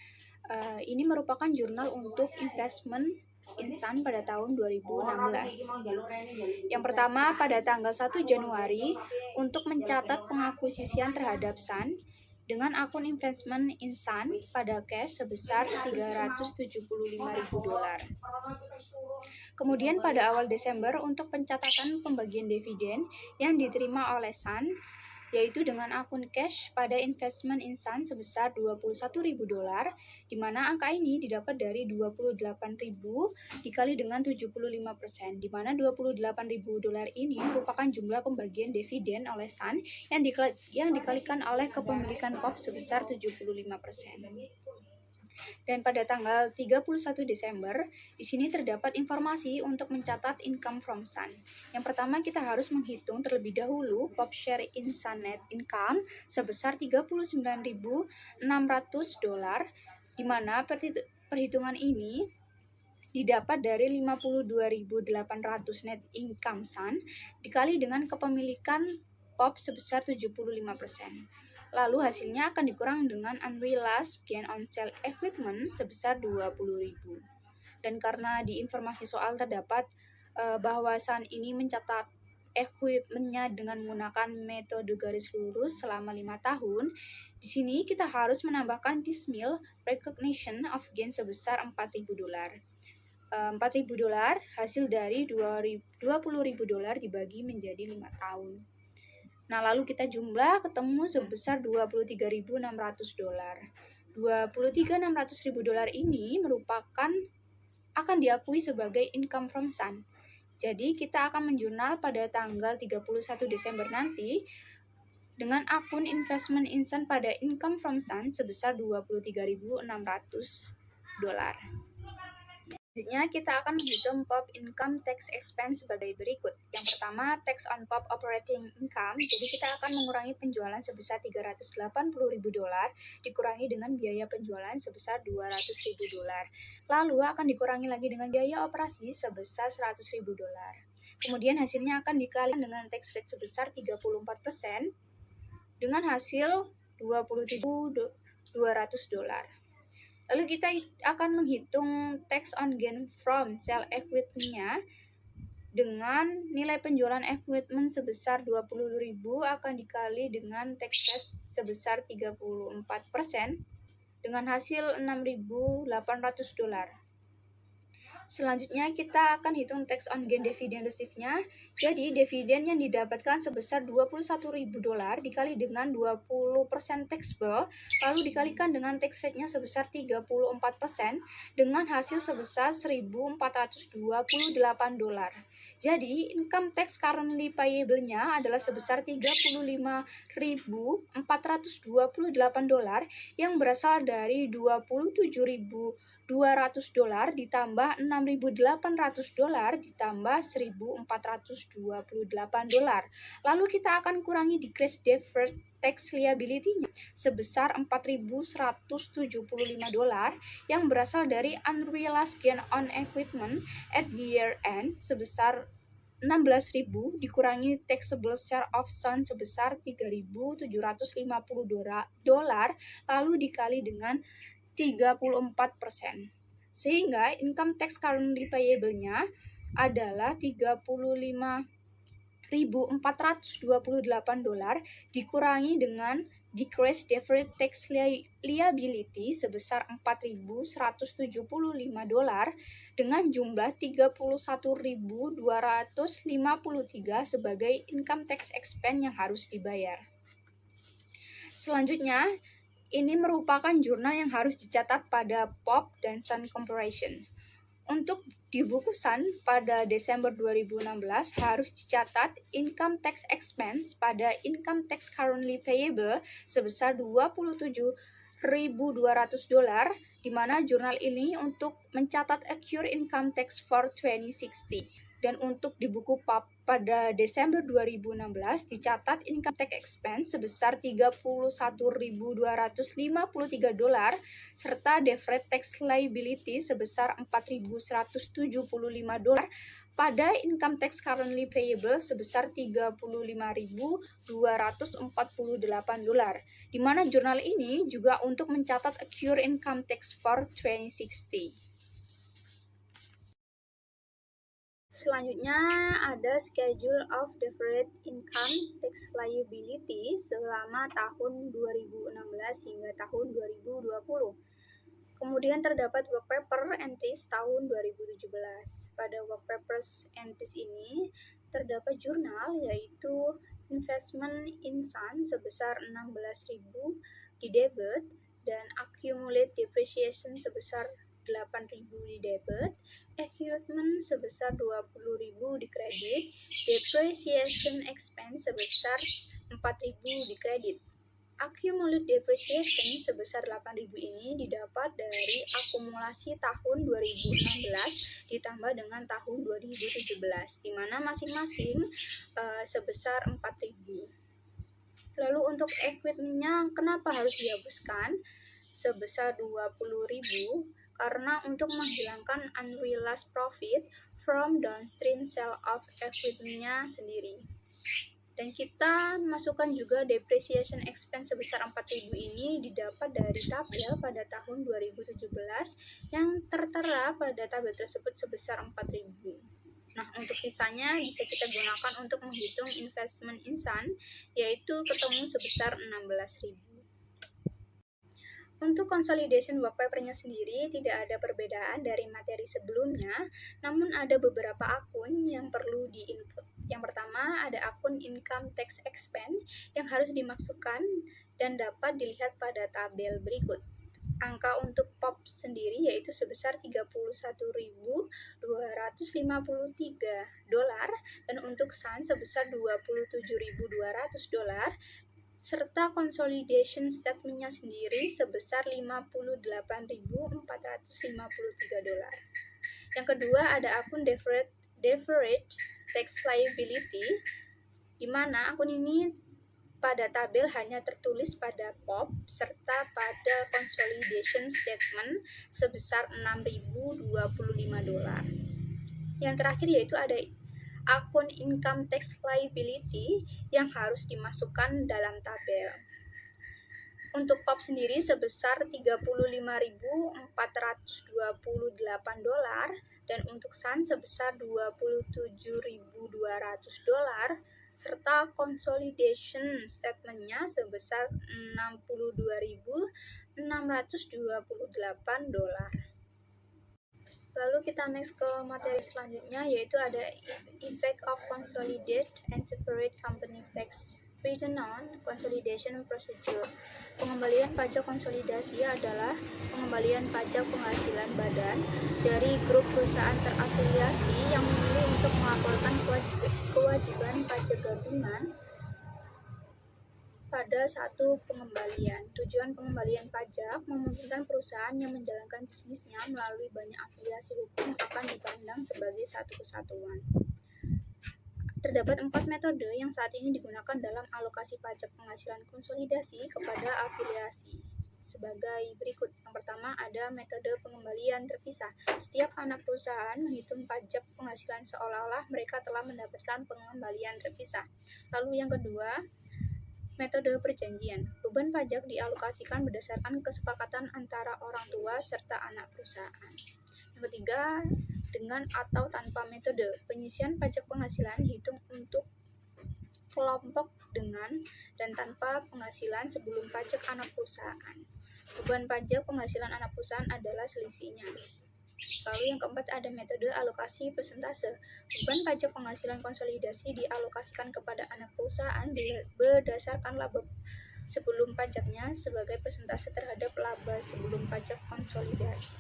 ini merupakan jurnal untuk investment Insan pada tahun 2016. Yang pertama, pada tanggal 1 Januari untuk mencatat pengakuisisian terhadap Sun dengan akun investment Insan pada cash sebesar $375.000. Kemudian pada awal Desember untuk pencatatan pembagian dividen yang diterima oleh Sun, yaitu dengan akun cash pada investment Insan sebesar $21.000, di mana angka ini didapat dari 28.000 dikali dengan 75%, di mana $28.000 ini merupakan jumlah pembagian dividen oleh Sun yang dikalikan oleh kepemilikan POP sebesar 75%. Dan pada tanggal 31 Desember, di sini terdapat informasi untuk mencatat income from Sun. Yang pertama, kita harus menghitung terlebih dahulu POP share in Sun net income sebesar $39.600, di mana perhitungan ini didapat dari 52.800 net income Sun dikali dengan kepemilikan POP sebesar 75%. Lalu hasilnya akan dikurang dengan unrealized gain on sale equipment sebesar 20.000. Dan karena di informasi soal terdapat bahwa Sun ini mencatat equipmentnya dengan menggunakan metode garis lurus selama 5 tahun, di sini kita harus menambahkan piecemeal recognition of gain sebesar $4.000. $4.000 hasil dari $20.000 dibagi menjadi 5 tahun. Nah, lalu kita jumlah ketemu sebesar $23.600. $23.600 ini akan diakui sebagai income from Sun. Jadi, kita akan menjurnal pada tanggal 31 Desember nanti dengan akun investment Insan pada income from Sun sebesar $23.600. Selanjutnya, kita akan menghitung POP income tax expense sebagai berikut. Yang pertama, tax on POP operating income. Jadi kita akan mengurangi penjualan sebesar $380.000 dikurangi dengan biaya penjualan sebesar $200.000. Lalu akan dikurangi lagi dengan biaya operasi sebesar $100.000. Kemudian hasilnya akan dikalikan dengan tax rate sebesar 34% dengan hasil $20.200. Lalu kita akan menghitung tax on gain from sale equipment-nya dengan nilai penjualan equipment sebesar 20.000 akan dikali dengan tax rate sebesar 34% dengan hasil $6.800. Selanjutnya kita akan hitung tax on gain dividend receive-nya. Jadi dividen yang didapatkan sebesar $21.000 dikali dengan 20% taxable, lalu dikalikan dengan tax rate-nya sebesar 34% dengan hasil sebesar $1.428. Jadi income tax currently payable-nya adalah sebesar $35.428 yang berasal dari $27.200 ditambah $6.800 ditambah $1.428. Lalu kita akan kurangi decrease deferred tax liability-nya sebesar $4.175 yang berasal dari unrealized gain on equipment at the year end sebesar $16.000 dikurangi taxable share of Sun sebesar $3.750 lalu dikali dengan 34%. Sehingga income tax currently payable-nya adalah $35.428 dikurangi dengan decrease deferred tax liability sebesar $4.175 dengan jumlah $31.253 sebagai income tax expense yang harus dibayar. Selanjutnya, ini merupakan jurnal yang harus dicatat pada POP dan Sun Corporation. Untuk di buku Sun pada Desember 2016 harus dicatat income tax expense pada income tax currently payable sebesar $27.200, di mana jurnal ini untuk mencatat accrued income tax for 2060. Dan untuk di buku POP pada Desember 2016 dicatat income tax expense sebesar $31.253 serta deferred tax liability sebesar $4.175 pada income tax currently payable sebesar $35.248, di mana jurnal ini juga untuk mencatat accrued income tax for 2060. Selanjutnya ada schedule of deferred income tax liability selama tahun 2016 hingga tahun 2020. Kemudian terdapat work paper entries tahun 2017. Pada work papers entries ini terdapat jurnal yaitu investment in Sun sebesar 16.000 di debit dan accumulated depreciation sebesar 8.000 di debit, equipment sebesar 20.000 di kredit, depreciation expense sebesar 4.000 di kredit. Accumulated depreciation sebesar 8.000 ini didapat dari akumulasi tahun 2016 ditambah dengan tahun 2017, di mana masing-masing sebesar 4.000. Lalu untuk equipment-nya kenapa harus dihapuskan sebesar 20.000? Karena untuk menghilangkan unrealized profit from downstream sale of equipment-nya sendiri. Dan kita masukkan juga depreciation expense sebesar 4.000 ini didapat dari tabel pada tahun 2017 yang tertera pada tabel tersebut sebesar 4.000. Nah, untuk sisanya bisa kita gunakan untuk menghitung investment in Sun, yaitu ketemu sebesar 16.000. Untuk consolidation work paper-nya sendiri tidak ada perbedaan dari materi sebelumnya, namun ada beberapa akun yang perlu di-input. Yang pertama ada akun income tax expense yang harus dimasukkan dan dapat dilihat pada tabel berikut. Angka untuk POP sendiri yaitu sebesar $31.253 dan untuk Sun sebesar $27.200 serta consolidation statement-nya sendiri sebesar $58.453. Yang kedua ada akun deferred tax liability, di mana akun ini pada tabel hanya tertulis pada POP serta pada consolidation statement sebesar $6.025. Yang terakhir yaitu ada akun income tax liability yang harus dimasukkan dalam tabel. Untuk POP sendiri sebesar $35.428 dan untuk Sun sebesar $27.200 serta consolidation statement-nya sebesar $62.628. Lalu kita next ke materi selanjutnya yaitu ada effect of consolidate and separate company tax written on consolidation procedure. Pengembalian pajak konsolidasi adalah pengembalian pajak penghasilan badan dari grup perusahaan terafiliasi yang memilih untuk melaporkan kewajiban pajak gabungan pada satu pengembalian. Tujuan pengembalian pajak memungkinkan perusahaan yang menjalankan bisnisnya melalui banyak afiliasi hukum akan dipandang sebagai satu kesatuan. Terdapat 4 metode yang saat ini digunakan dalam alokasi pajak penghasilan konsolidasi kepada afiliasi sebagai berikut. Yang pertama ada metode pengembalian terpisah. Setiap anak perusahaan menghitung pajak penghasilan seolah-olah mereka telah mendapatkan pengembalian terpisah. Lalu yang kedua, metode perjanjian. Beban pajak dialokasikan berdasarkan kesepakatan antara orang tua serta anak perusahaan. Yang ketiga, dengan atau tanpa metode. Penyisian pajak penghasilan dihitung untuk kelompok dengan dan tanpa penghasilan sebelum pajak anak perusahaan. Beban pajak penghasilan anak perusahaan adalah selisihnya. Lalu yang keempat ada metode alokasi persentase. Beban pajak penghasilan konsolidasi dialokasikan kepada anak perusahaan berdasarkan laba sebelum pajaknya sebagai persentase terhadap laba sebelum pajak konsolidasi.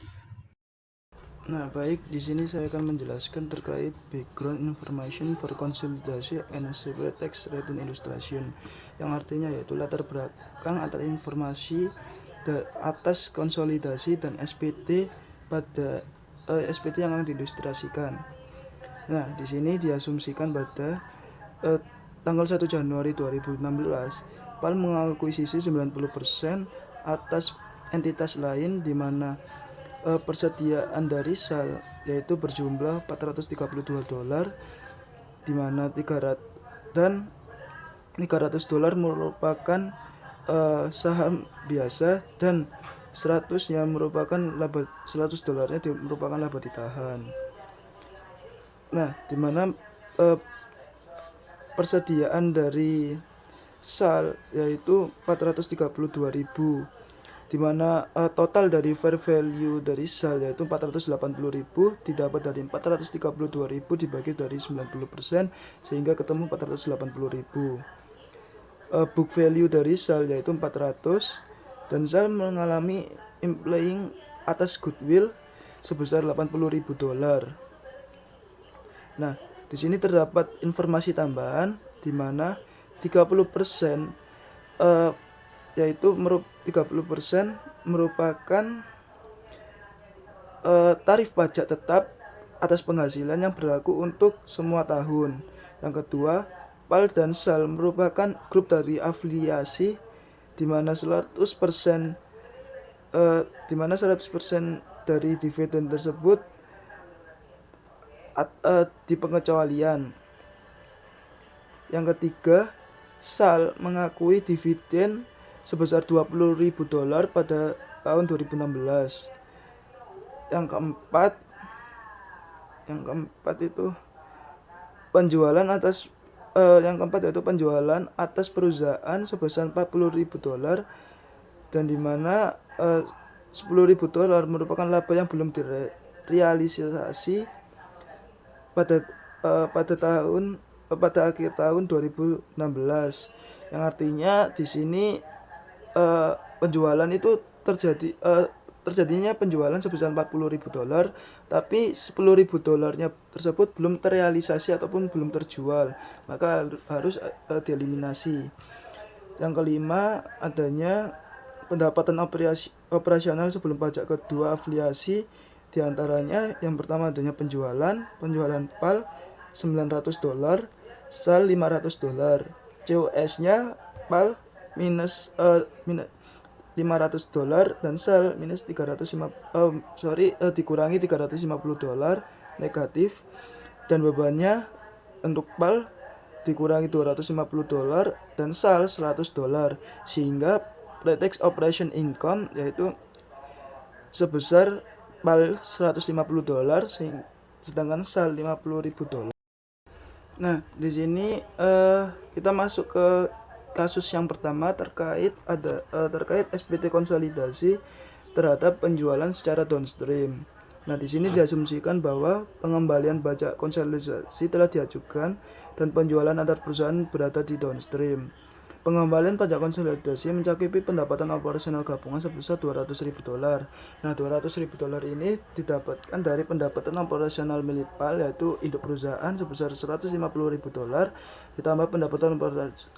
Nah, baik, di sini saya akan menjelaskan terkait background information for consolidation and separate tax return illustration, yang artinya yaitu latar belakang atau informasi atas konsolidasi dan SPT pada SPT yang akan diilustrasikan. Nah, di sini diasumsikan pada tanggal 1 Januari 2016, PAL mengakuisisi 90% atas entitas lain, di mana persediaan dari SAL yaitu berjumlah $432, di mana $300 merupakan saham biasa dan 100 yang merupakan laba, $100 merupakan laba ditahan. Nah, di mana persediaan dari SAL yaitu 432.000, di mana total dari fair value dari SAL yaitu 480.000 didapat dari 432.000 dibagi dari 90%, sehingga ketemu 480.000. Book value dari SAL yaitu 400, dan SAL mengalami implying atas goodwill sebesar $80.000. Nah, di sini terdapat informasi tambahan di mana 30% yaitu 30% merupakan tarif pajak tetap atas penghasilan yang berlaku untuk semua tahun. Yang kedua, PAL dan SAL merupakan grup dari afiliasi di mana 100% dari dividen tersebut di pengecualian. Yang ketiga, SAL mengakui dividen sebesar $20.000 pada tahun 2016. Yang keempat itu penjualan atas perusahaan sebesar $40.000, dan di mana $10.000 merupakan laba yang belum direalisasi pada akhir tahun 2016, yang artinya di sini penjualan itu terjadinya penjualan sebesar $40.000, tapi $10.000 tersebut belum terrealisasi ataupun belum terjual, maka harus dieliminasi. Yang kelima, adanya pendapatan operasional sebelum pajak kedua afiliasi, diantaranya yang pertama adanya penjualan PAL $900, SAL $500. COS-nya PAL minus $500 dan SAL minus dikurangi $350 negatif, dan bebannya untuk PAL dikurangi $250 dan SAL $100, sehingga pre-tax operation income yaitu sebesar PAL $150 sedangkan SAL $50.000. Nah, di sini kita masuk ke kasus yang pertama terkait SPT konsolidasi terhadap penjualan secara downstream. Nah, di sini diasumsikan bahwa pengembalian pajak konsolidasi telah diajukan dan penjualan antar perusahaan berada di downstream. Pengembalian pajak konsolidasi mencakupi pendapatan operasional gabungan sebesar $200.000. Nah, $200.000 ini didapatkan dari pendapatan operasional milik PAL yaitu induk perusahaan sebesar $150.000 ditambah pendapatan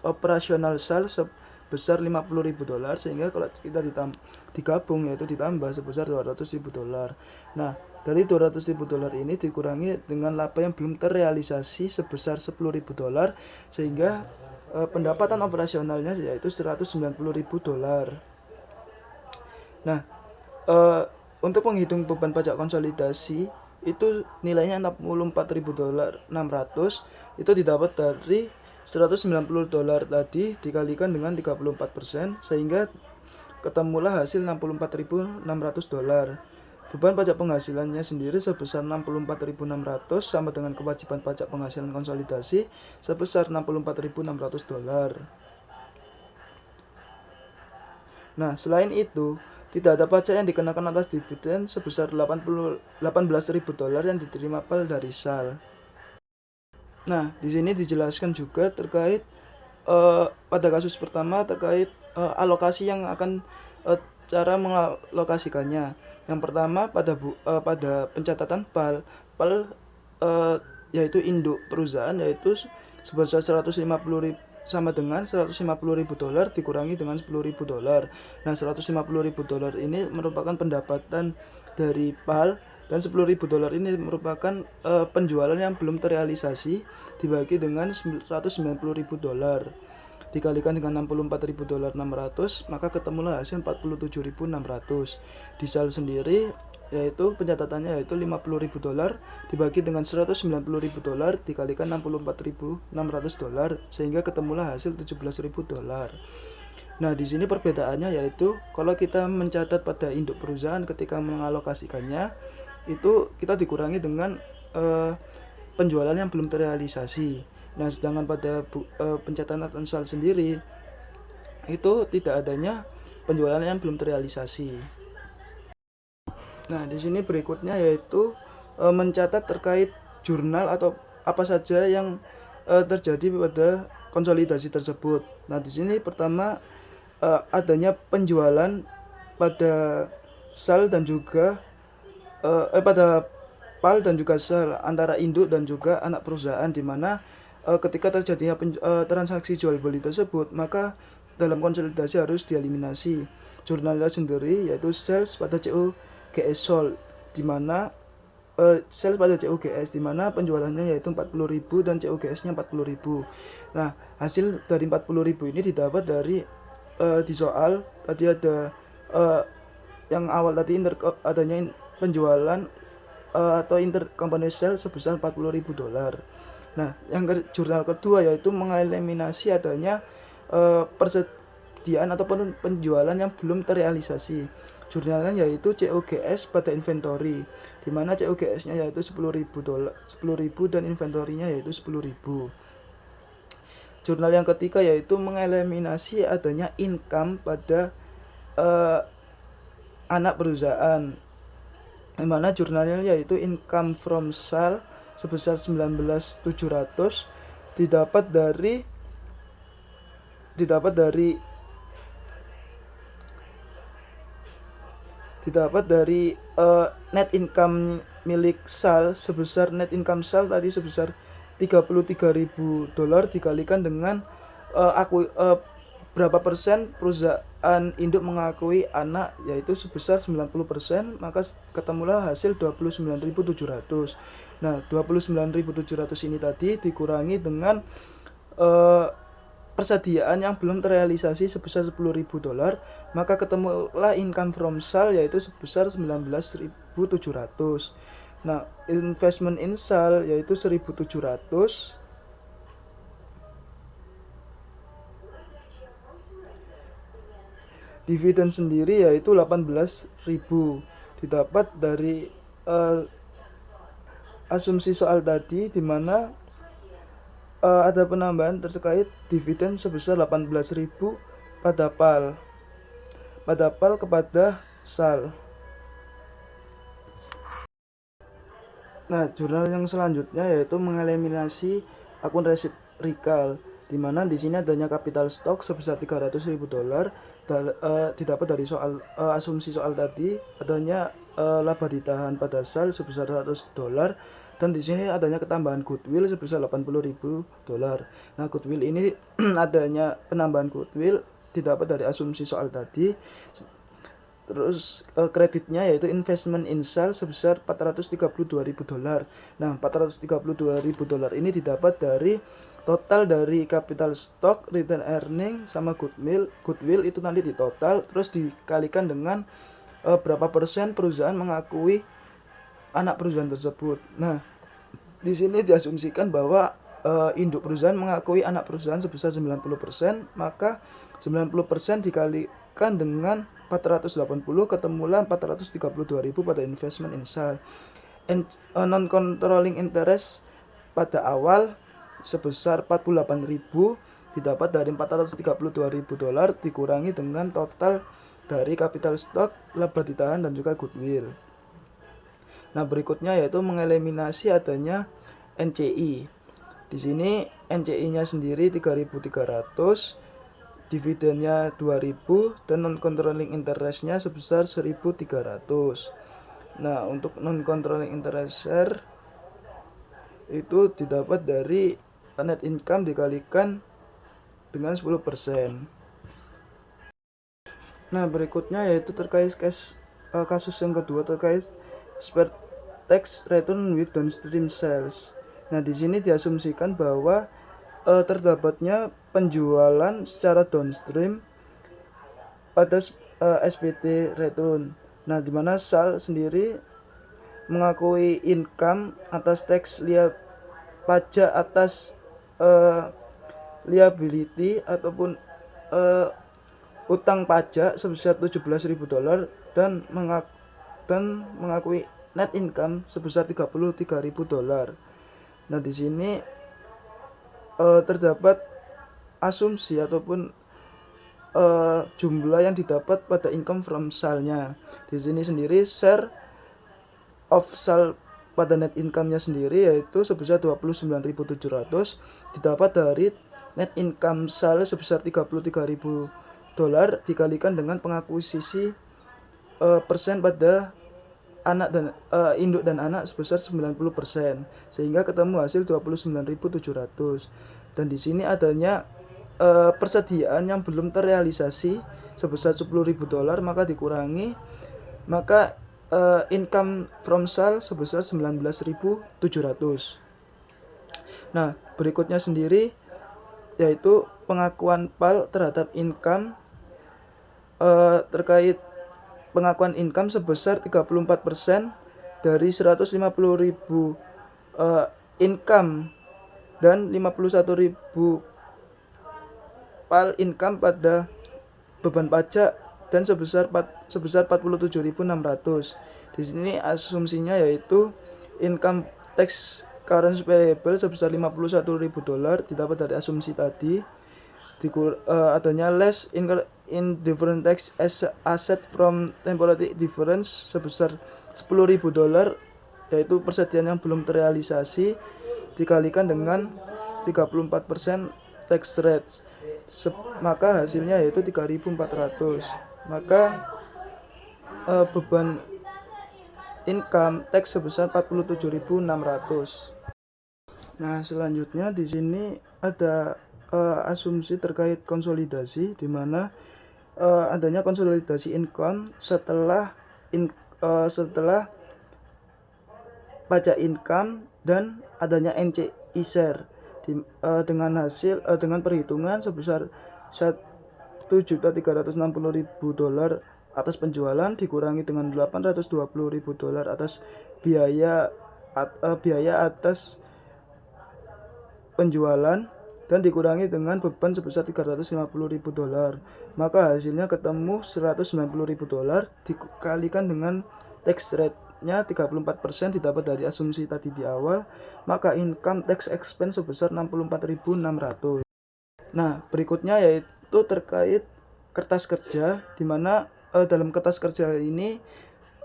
operasional SAL sebesar $50.000, sehingga kalau kita digabung yaitu ditambah sebesar $200.000. Nah, dari $200.000 ini dikurangi dengan laba yang belum terrealisasi sebesar $10.000, sehingga pendapatan operasionalnya yaitu $190.000. Nah, untuk menghitung beban pajak konsolidasi itu nilainya $64.600, itu didapat dari $190 tadi dikalikan dengan 34%, sehingga ketemulah hasil $64.600. Beban pajak penghasilannya sendiri sebesar $64.600 sama dengan kewajiban pajak penghasilan konsolidasi sebesar $64.600. Nah, selain itu, tidak ada pajak yang dikenakan atas dividen sebesar $18.000 yang diterima PAL dari SAL. Nah, di sini dijelaskan juga terkait pada kasus pertama terkait alokasi yang akan cara mengalokasikannya. Yang pertama pada pencatatan PAL yaitu induk perusahaan yaitu sebesar $150.000 sama dengan $150.000 dikurangi dengan $10.000. Nah, $150.000 ini merupakan pendapatan dari PAL Dan $10.000 ini merupakan penjualan yang belum terrealisasi dibagi dengan $190.000 dikalikan dengan $64.600, maka ketemulah hasil $47.600. Di sal sendiri yaitu pencatatannya yaitu $50.000 dibagi dengan $190.000 dikalikan $64.600 sehingga ketemulah hasil $17.000. Nah, di sini perbedaannya yaitu kalau kita mencatat pada induk perusahaan ketika mengalokasikannya itu kita dikurangi dengan penjualan yang belum terrealisasi. Nah, sedangkan pada pencatatan sal sendiri itu tidak adanya penjualan yang belum terrealisasi. Nah, di sini berikutnya yaitu mencatat terkait jurnal atau apa saja yang terjadi pada konsolidasi tersebut. Nah, di sini pertama adanya penjualan pada sal dan juga pada PAL dan juga sal antara induk dan juga anak perusahaan, di mana ketika terjadinya transaksi jual beli tersebut, maka dalam konsolidasi harus dieliminasi jurnalnya sendiri yaitu sales pada COGS sold, di mana sales pada COGS di mana penjualannya yaitu 40.000 dan COGS-nya 40.000. Nah, hasil dari 40.000 ini didapat dari di soal tadi ada yang awal tadi adanya penjualan atau intercompany sale sebesar $40.000. Nah, yang jurnal kedua yaitu mengeliminasi adanya persediaan ataupun penjualan yang belum terrealisasi. Jurnalnya yaitu COGS pada inventory, di mana COGS-nya yaitu $10.000 dan inventorinya yaitu $10.000. Jurnal yang ketiga yaitu mengeliminasi adanya income pada anak perusahaan, di mana jurnalnya yaitu income from sale sebesar $19.700 didapat dari net income milik sal sebesar net income sal tadi sebesar $33.000 dikalikan dengan berapa persen perusahaan induk mengakui anak yaitu sebesar 90%, maka ketemulah hasil 29.700. Nah, 29.700 ini tadi dikurangi dengan persediaan yang belum terrealisasi sebesar $10.000, maka ketemulah income from sale yaitu sebesar 19.700. Nah, investment in sale yaitu 1.700. Dividen sendiri yaitu 18.000 didapat dari asumsi soal tadi, di mana ada penambahan terkait dividen sebesar 18.000 pada PAL kepada sal. Nah, jurnal yang selanjutnya yaitu mengeliminasi akun resiprikal, di mana di sini adanya capital stock sebesar $300.000 didapat dari soal asumsi soal tadi adanya laba ditahan pada sal sebesar $100, dan di sini adanya ketambahan goodwill sebesar $80.000. Nah, goodwill ini adanya penambahan goodwill didapat dari asumsi soal tadi. Terus kreditnya yaitu investment in sale sebesar $432.000. Nah, $432.000 ini didapat dari total dari capital stock, return earning sama goodwill itu nanti ditotal terus dikalikan dengan berapa persen perusahaan mengakui anak perusahaan tersebut. Nah, di sini diasumsikan bahwa induk perusahaan mengakui anak perusahaan sebesar 90%, maka 90% dikalikan dengan 480 ketemulah 432.000 pada investment in sale. Non controlling interest pada awal sebesar 48.000 didapat dari $432.000 dikurangi dengan total dari capital stock, laba ditahan dan juga goodwill. Nah, berikutnya yaitu mengeliminasi adanya NCI. Di sini NCI-nya sendiri 3.300, dividennya 2.000 dan non controlling interest-nya sebesar 1.300. Nah, untuk non controlling interest share itu didapat dari net income dikalikan dengan 10%. Nah, berikutnya yaitu terkait kasus yang kedua terkait tax return with downstream sales. Nah, di sini diasumsikan bahwa terdapatnya penjualan secara downstream pada SPT return. Nah, di mana SAL sendiri mengakui income atas tax pajak atas liability ataupun utang pajak sebesar $17.000 dan mengakui net income sebesar $33.000. Nah, di sini terdapat asumsi ataupun jumlah yang didapat pada income from SAL-nya. Di sini sendiri share of SAL pada net income-nya sendiri yaitu sebesar 29.700 didapat dari net income SAL sebesar $33.000 dikalikan dengan pengakuisisi persen pada anak dan induk dan anak sebesar 90%, sehingga ketemu hasil 29.700. Dan di sini adanya persediaan yang belum terrealisasi sebesar $10.000, maka dikurangi, maka income from SAL sebesar 19.700. Nah, berikutnya sendiri yaitu pengakuan PAL terhadap income terkait pengakuan income sebesar 34% dari 150.000 income dan 51.000 PAL income pada beban pajak dan sebesar 47.600. Di sini asumsinya yaitu income tax current payable sebesar $51.000 didapat dari asumsi tadi. Adanya less indifferent tax asset from temporary difference sebesar $10.000 yaitu persediaan yang belum terrealisasi dikalikan dengan 34% tax rate, maka hasilnya yaitu 3.400. Maka beban income tax sebesar 47.600. Nah, selanjutnya di sini ada asumsi terkait konsolidasi, di mana adanya konsolidasi income setelah pajak income dan adanya NCI share dengan hasil dengan perhitungan sebesar $1.360.000 atas penjualan dikurangi dengan $820.000 atas biaya atas penjualan dan dikurangi dengan beban sebesar $350.000, maka hasilnya ketemu $190.000 dikalikan dengan tax rate-nya 34% didapat dari asumsi tadi di awal, maka income tax expense sebesar $64.600. Nah, berikutnya yaitu terkait kertas kerja, di mana dalam kertas kerja ini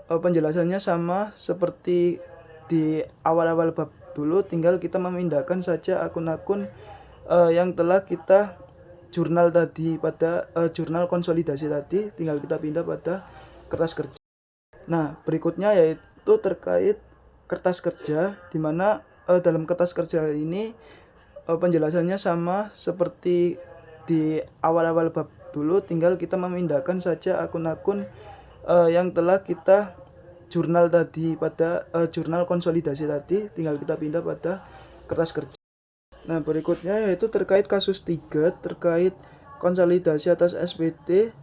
penjelasannya sama seperti di awal-awal bab dulu, tinggal kita memindahkan saja akun-akun yang telah kita jurnal tadi pada jurnal konsolidasi tadi, tinggal kita pindah pada kertas kerja. Nah, berikutnya yaitu terkait kertas kerja, di mana dalam kertas kerja ini penjelasannya sama seperti di awal-awal bab dulu, tinggal kita memindahkan saja akun-akun yang telah kita jurnal tadi pada jurnal konsolidasi tadi, tinggal kita pindah pada kertas kerja. Nah, berikutnya yaitu terkait kasus 3 terkait konsolidasi atas SPT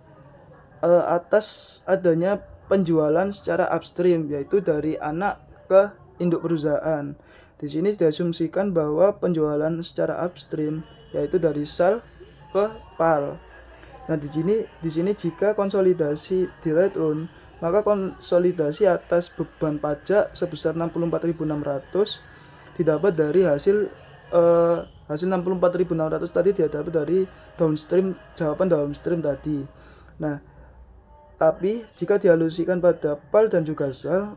atas adanya penjualan secara upstream, yaitu dari anak ke induk perusahaan. Di sini diasumsikan bahwa penjualan secara upstream yaitu dari SAL ke PAL. Nah, di sini jika konsolidasi di return, maka konsolidasi atas beban pajak sebesar 64.600 didapat dari hasil 64.600 tadi didapat dari jawaban downstream tadi. Nah, tapi jika dialusikan pada PAL dan juga SAL,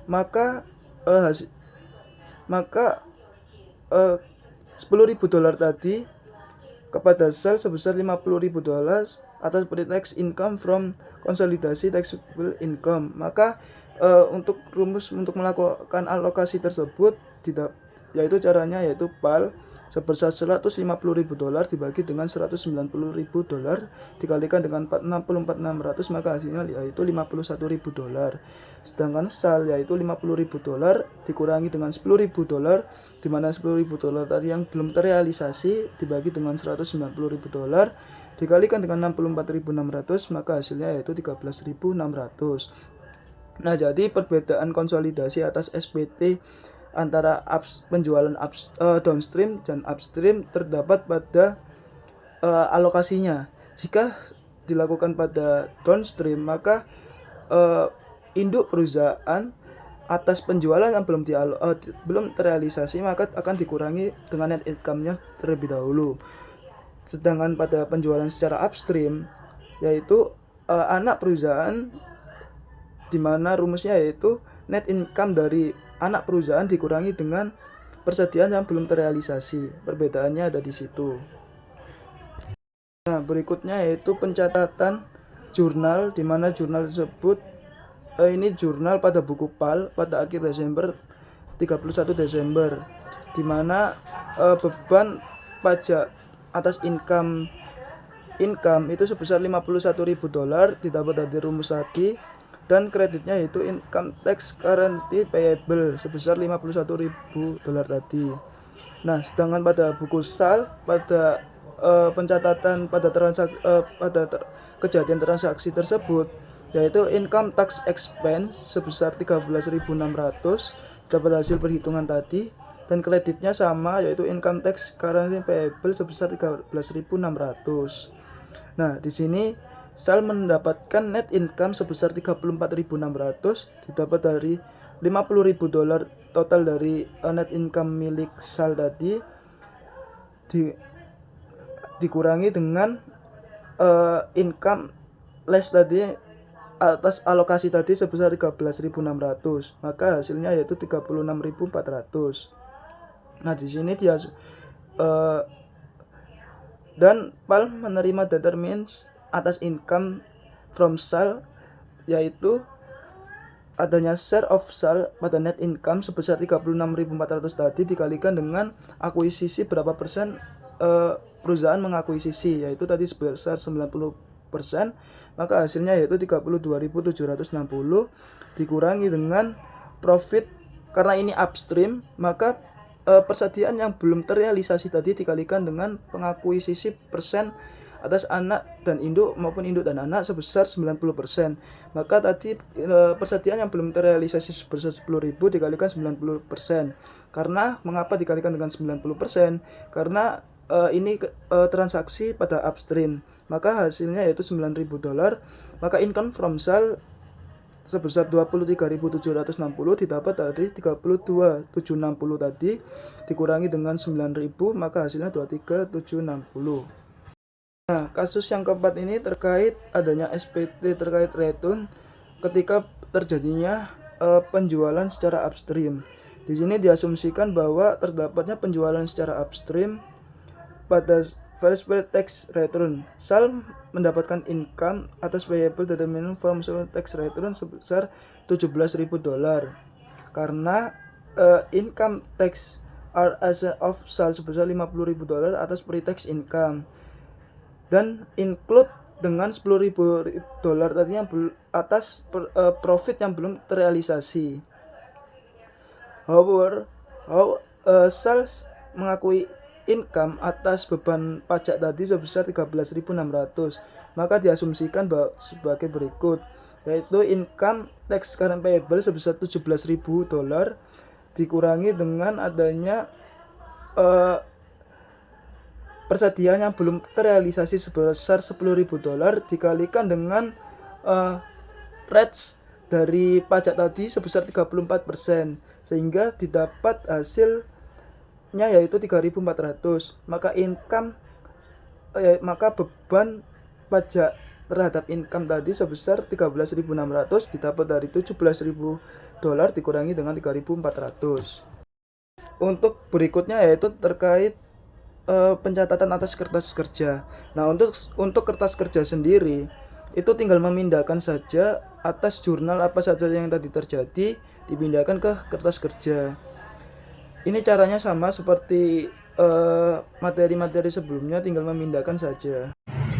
maka $10.000 tadi kepada SAL sebesar $50.000 atas pre-tax income from konsolidasi taxable income. Maka untuk rumus untuk melakukan alokasi tersebut yaitu caranya yaitu PAL sebesar $150.000 dibagi dengan $190.000 dikalikan dengan 64.600, maka hasilnya yaitu $51.000. Sedangkan SAL yaitu $50.000 dikurangi dengan $10.000, di mana $10.000 tadi yang belum terrealisasi dibagi dengan $190.000 dikalikan dengan 64.600, maka hasilnya yaitu 13.600. Nah, jadi perbedaan konsolidasi atas SPT antara penjualan downstream dan upstream terdapat pada alokasinya. Jika dilakukan pada downstream, maka induk perusahaan atas penjualan yang belum terrealisasi maka akan dikurangi dengan net income-nya terlebih dahulu. Sedangkan pada penjualan secara upstream, yaitu anak perusahaan, di mana rumusnya yaitu net income dari anak perusahaan dikurangi dengan persediaan yang belum terrealisasi. Perbedaannya ada di situ. Nah, berikutnya yaitu pencatatan jurnal, di mana jurnal tersebut ini jurnal pada buku PAL pada akhir Desember 31 Desember, di mana beban pajak atas income itu sebesar $51.000 didapat dari rumus tadi, dan kreditnya yaitu income tax currency payable sebesar $51.000 tadi. Nah, sedangkan pada buku SAL pada pencatatan pada kejadian transaksi tersebut yaitu income tax expense sebesar 13.600 dapat hasil perhitungan tadi, dan kreditnya sama yaitu income tax currency payable sebesar 13.600. Nah, di sini SAL mendapatkan net income sebesar 34.600 didapat dari $50.000 total dari net income milik SAL tadi dikurangi dengan income less tadi atas alokasi tadi sebesar 13.600, maka hasilnya yaitu 36.400. Nah, di sini dia dan PAL menerima determines atas income from SAL, yaitu adanya share of SAL pada net income sebesar 36.400 tadi dikalikan dengan akuisisi berapa persen perusahaan mengakuisisi, yaitu tadi sebesar 90%, maka hasilnya yaitu 32.760 dikurangi dengan profit karena ini upstream, maka persediaan yang belum terrealisasi tadi dikalikan dengan pengakuisisi persen atas anak dan induk maupun induk dan anak sebesar 90%. Maka tadi persediaan yang belum terrealisasi sebesar 10.000 dikalikan 90%. Karena mengapa dikalikan dengan 90%? Karena ini transaksi pada upstream. Maka hasilnya yaitu $9.000. Maka income from SAL sebesar 23.760 didapat dari 32.760 tadi dikurangi dengan 9.000, maka hasilnya 23.760. Nah, kasus yang keempat ini terkait adanya SPT terkait return ketika terjadinya penjualan secara upstream. Di sini diasumsikan bahwa terdapatnya penjualan secara upstream pada first tax return. SAL mendapatkan income atas payable determined from tax return sebesar $17.000 karena income tax are as of SAL sebesar $50.000 atas pre-tax income, dan include dengan $10.000 tadi yang atas profit yang belum terrealisasi. However, SAL mengakui income atas beban pajak tadi sebesar 13.600, maka diasumsikan bahwa sebagai berikut, yaitu income tax current payable sebesar $17.000 dikurangi dengan adanya persediaan yang belum terrealisasi sebesar $10.000 dikalikan dengan rates dari pajak tadi sebesar 34%, sehingga didapat hasilnya yaitu 3.400. Maka maka beban pajak terhadap income tadi sebesar 13.600 didapat dari $17.000 dikurangi dengan 3.400. Untuk berikutnya yaitu terkait pencatatan atas kertas kerja. Nah, untuk kertas kerja sendiri itu tinggal memindahkan saja atas jurnal apa saja yang tadi terjadi, dipindahkan ke kertas kerja. Ini caranya sama seperti materi-materi sebelumnya, tinggal memindahkan saja.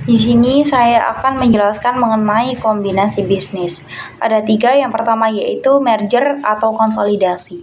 Di sini saya akan menjelaskan mengenai kombinasi bisnis. Ada 3, yang pertama yaitu merger atau konsolidasi.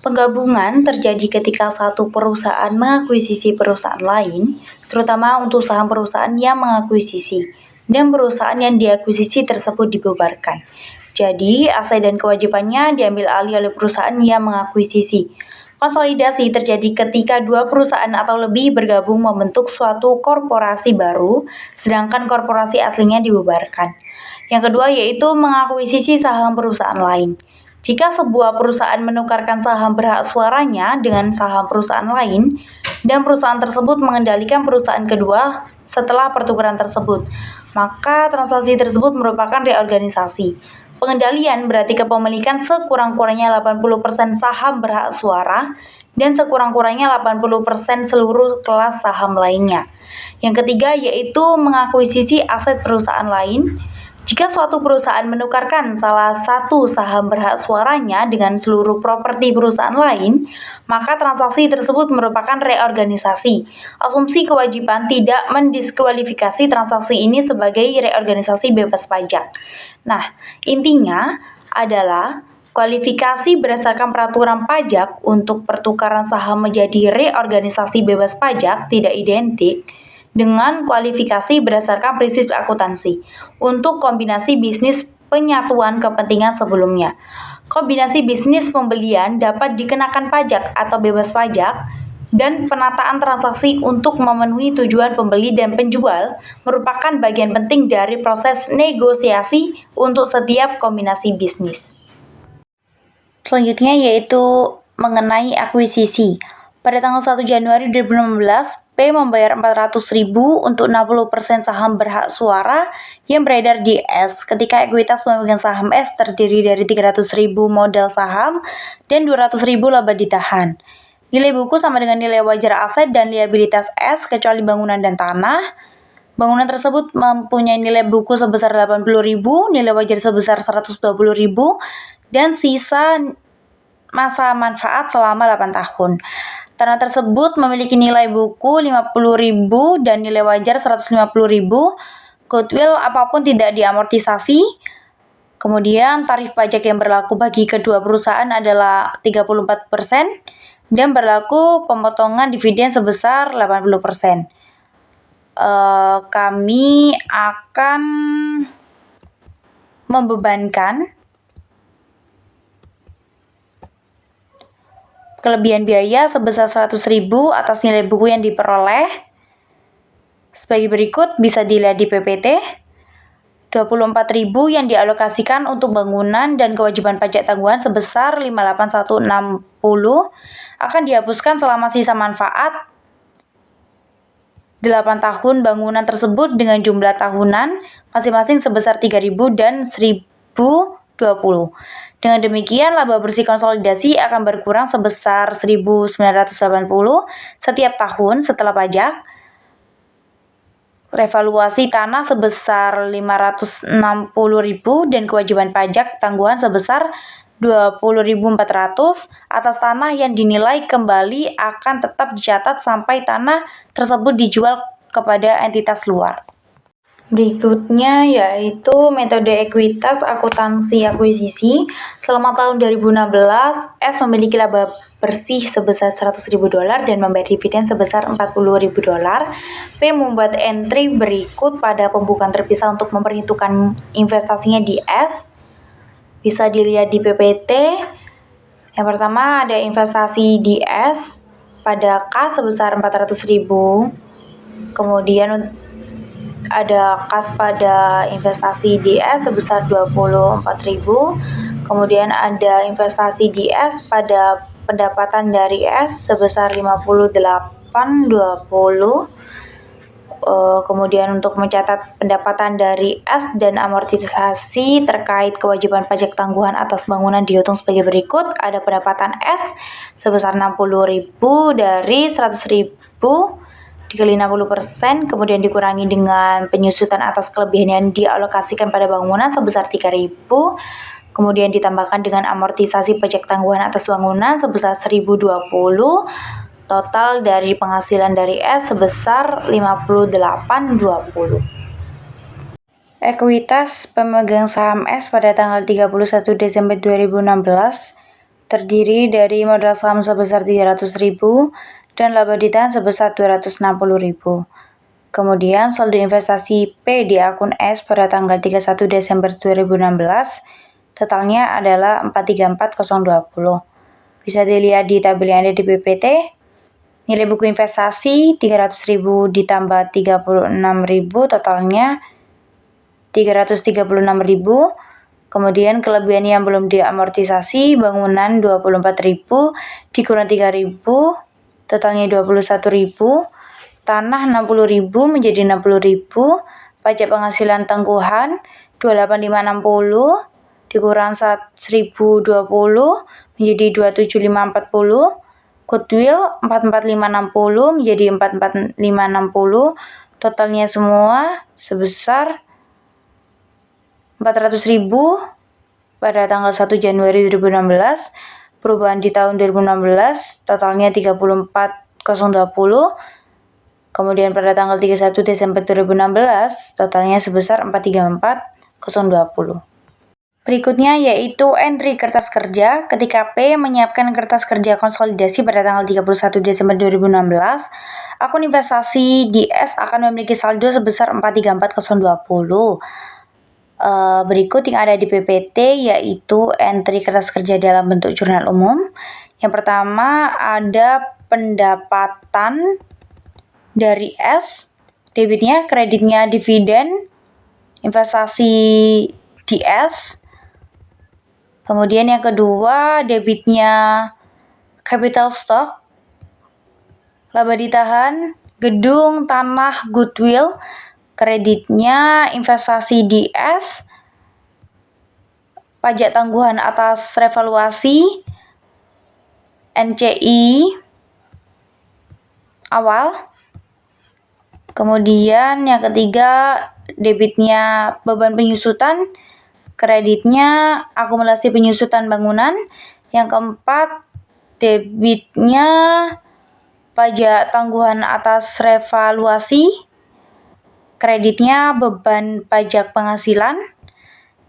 Penggabungan terjadi ketika satu perusahaan mengakuisisi perusahaan lain, terutama untuk saham perusahaan yang mengakuisisi, dan perusahaan yang diakuisisi tersebut dibubarkan. Jadi, aset dan kewajibannya diambil alih oleh perusahaan yang mengakuisisi. Konsolidasi terjadi ketika 2 perusahaan atau lebih bergabung membentuk suatu korporasi baru, sedangkan korporasi aslinya dibubarkan. Yang kedua yaitu mengakuisisi saham perusahaan lain. Jika sebuah perusahaan menukarkan saham berhak suaranya dengan saham perusahaan lain, dan perusahaan tersebut mengendalikan perusahaan kedua setelah pertukaran tersebut, maka transaksi tersebut merupakan reorganisasi. Pengendalian berarti kepemilikan sekurang-kurangnya 80% saham berhak suara dan sekurang-kurangnya 80% seluruh kelas saham lainnya. Yang ketiga yaitu mengakuisisi aset perusahaan lain. Jika suatu perusahaan menukarkan salah satu saham berhak suaranya dengan seluruh properti perusahaan lain, maka transaksi tersebut merupakan reorganisasi. Asumsi kewajiban tidak mendiskualifikasi transaksi ini sebagai reorganisasi bebas pajak. Nah, intinya adalah kualifikasi berdasarkan peraturan pajak untuk pertukaran saham menjadi reorganisasi bebas pajak tidak identik dengan kualifikasi berdasarkan prinsip akuntansi untuk kombinasi bisnis penyatuan kepentingan sebelumnya. Kombinasi bisnis pembelian dapat dikenakan pajak atau bebas pajak, dan penataan transaksi untuk memenuhi tujuan pembeli dan penjual merupakan bagian penting dari proses negosiasi untuk setiap kombinasi bisnis. Selanjutnya yaitu mengenai akuisisi. Pada tanggal 1 Januari 2016, P membayar 400.000 untuk 60% saham berhak suara yang beredar di S ketika ekuitas pemegang saham S terdiri dari 300.000 modal saham dan 200.000 laba ditahan. Nilai buku sama dengan nilai wajar aset dan liabilitas S kecuali bangunan dan tanah. Bangunan tersebut mempunyai nilai buku sebesar 80.000, nilai wajar sebesar 120.000, dan sisa masa manfaat selama 8 tahun. Tanah tersebut memiliki nilai buku 50.000 dan nilai wajar 150.000. Goodwill apapun tidak diamortisasi. Kemudian tarif pajak yang berlaku bagi kedua perusahaan adalah 34% dan berlaku pemotongan dividen sebesar 80%. Kami akan membebankan kelebihan biaya sebesar 100.000 atas nilai buku yang diperoleh. Sebagai berikut bisa dilihat di PPT. 24.000 yang dialokasikan untuk bangunan dan kewajiban pajak tanggungan sebesar 58160 akan dihapuskan selama sisa manfaat 8 tahun bangunan tersebut dengan jumlah tahunan masing-masing sebesar 3.000 dan 1.020. Dengan demikian, laba bersih konsolidasi akan berkurang sebesar 1.980 setiap tahun setelah pajak. Revaluasi tanah sebesar 560.000 dan kewajiban pajak tanggungan sebesar 20.400 atas tanah yang dinilai kembali akan tetap dicatat sampai tanah tersebut dijual kepada entitas luar. Berikutnya yaitu metode ekuitas akuntansi akuisisi. Selama tahun 2016, S memiliki laba bersih sebesar $100.000 dan membayar dividen sebesar $40.000. P membuat entry berikut pada pembukaan terpisah untuk memperhitungkan investasinya di S. Bisa dilihat di PPT. Yang pertama ada investasi di S pada K sebesar 400.000. Kemudian ada kas pada investasi di S sebesar 24.000. Kemudian ada investasi di S pada pendapatan dari S sebesar 58.20. Kemudian untuk mencatat pendapatan dari S dan amortisasi terkait kewajiban pajak tanggungan atas bangunan dihitung sebagai berikut. Ada pendapatan S sebesar 60.000 dari 100.000 dikali 60%, kemudian dikurangi dengan penyusutan atas kelebihan yang dialokasikan pada bangunan sebesar 3.000, kemudian ditambahkan dengan amortisasi pajak tangguhan atas bangunan sebesar 1.020, total dari penghasilan dari S sebesar 58.20. Ekuitas pemegang saham S pada tanggal 31 Desember 2016 terdiri dari modal saham sebesar 300.000 dan laba ditahan sebesar 260.000. Kemudian saldo investasi P di akun S pada tanggal 31 Desember 2016 totalnya adalah 434.020. Bisa dilihat di tabel yang ada di PPT. Nilai buku investasi 300.000 ditambah 36.000 totalnya 336.000. Kemudian kelebihan yang belum diamortisasi bangunan 24.000 dikurang 3.000 totalnya 21.000. Tanah 60.000 menjadi 60.000, pajak penghasilan tangguhan 28560 dikurang 1.020 menjadi 27540, goodwill 44560 menjadi 44560, totalnya semua sebesar 400.000 pada tanggal 1 Januari 2016, perubahan di tahun 2016 totalnya 34.020. Kemudian pada tanggal 31 Desember 2016, totalnya sebesar 434.020. Berikutnya yaitu entry kertas kerja ketika P menyiapkan kertas kerja konsolidasi pada tanggal 31 Desember 2016. Akun investasi di S akan memiliki saldo sebesar 434.020. Berikut yang ada di PPT yaitu entry kertas kerja dalam bentuk jurnal umum. Yang pertama ada pendapatan dari S, debitnya, kreditnya dividen, investasi di S. Kemudian yang kedua, debitnya capital stock, laba ditahan, gedung, tanah, goodwill, kreditnya investasi di S, pajak tangguhan atas revaluasi, NCI awal. Kemudian yang ketiga, debitnya beban penyusutan, kreditnya akumulasi penyusutan bangunan. Yang keempat, debitnya pajak tangguhan atas revaluasi, kreditnya beban pajak penghasilan.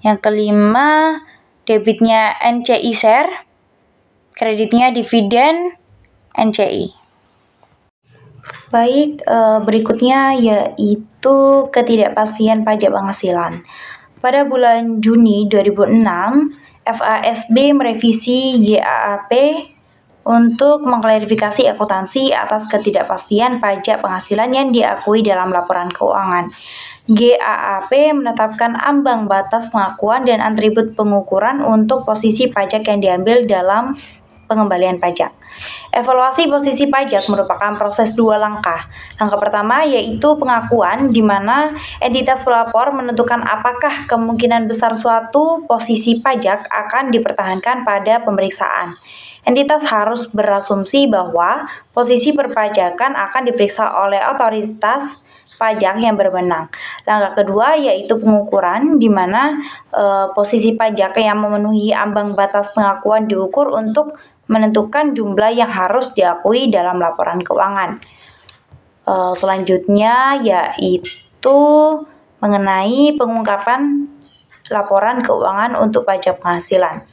Yang kelima, debitnya NCI share, kreditnya dividen NCI. Baik, berikutnya yaitu ketidakpastian pajak penghasilan. Pada bulan Juni 2006, FASB merevisi GAAP untuk mengklarifikasi akuntansi atas ketidakpastian pajak penghasilan yang diakui dalam laporan keuangan. GAAP menetapkan ambang batas pengakuan dan atribut pengukuran untuk posisi pajak yang diambil dalam pengembalian pajak. Evaluasi posisi pajak merupakan proses 2 langkah. Langkah pertama yaitu pengakuan, di mana entitas pelapor menentukan apakah kemungkinan besar suatu posisi pajak akan dipertahankan pada pemeriksaan. Entitas harus berasumsi bahwa posisi perpajakan akan diperiksa oleh otoritas pajak yang berwenang. Langkah kedua yaitu pengukuran, di mana posisi pajak yang memenuhi ambang batas pengakuan diukur untuk menentukan jumlah yang harus diakui dalam laporan keuangan. Selanjutnya yaitu mengenai pengungkapan laporan keuangan untuk pajak penghasilan.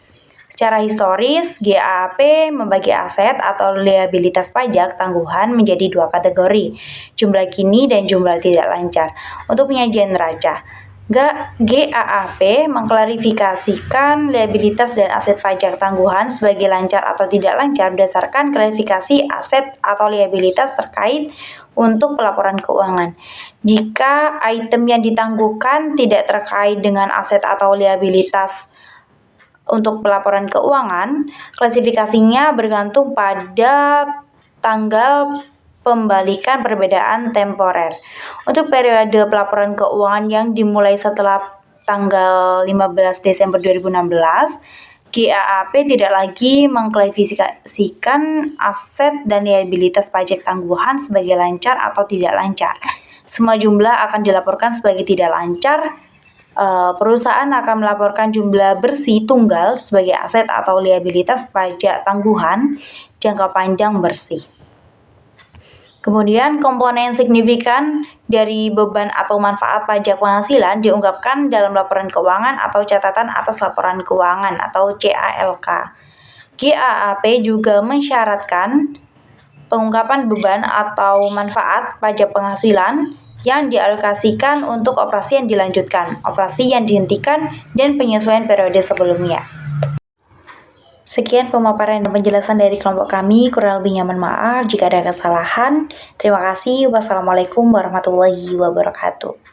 Secara historis, GAAP membagi aset atau liabilitas pajak tangguhan menjadi 2 kategori, jumlah kini dan jumlah tidak lancar. Untuk penyajian neraca, GAAP mengklarifikasikan liabilitas dan aset pajak tangguhan sebagai lancar atau tidak lancar berdasarkan klarifikasi aset atau liabilitas terkait untuk pelaporan keuangan. Jika item yang ditangguhkan tidak terkait dengan aset atau liabilitas untuk pelaporan keuangan, klasifikasinya bergantung pada tanggal pembalikan perbedaan temporer. Untuk periode pelaporan keuangan yang dimulai setelah tanggal 15 Desember 2016, GAAP tidak lagi mengklasifikasikan aset dan liabilitas pajak tangguhan sebagai lancar atau tidak lancar. Semua jumlah akan dilaporkan sebagai tidak lancar perusahaan akan melaporkan jumlah bersih tunggal sebagai aset atau liabilitas pajak tangguhan jangka panjang bersih. Kemudian komponen signifikan dari beban atau manfaat pajak penghasilan diungkapkan dalam laporan keuangan atau catatan atas laporan keuangan atau CALK. GAAP juga mensyaratkan pengungkapan beban atau manfaat pajak penghasilan yang dialokasikan untuk operasi yang dilanjutkan, operasi yang dihentikan, dan penyesuaian periode sebelumnya. Sekian pemaparan dan penjelasan dari kelompok kami, kurang lebihnya mohon maaf jika ada kesalahan. Terima kasih. Wassalamualaikum warahmatullahi wabarakatuh.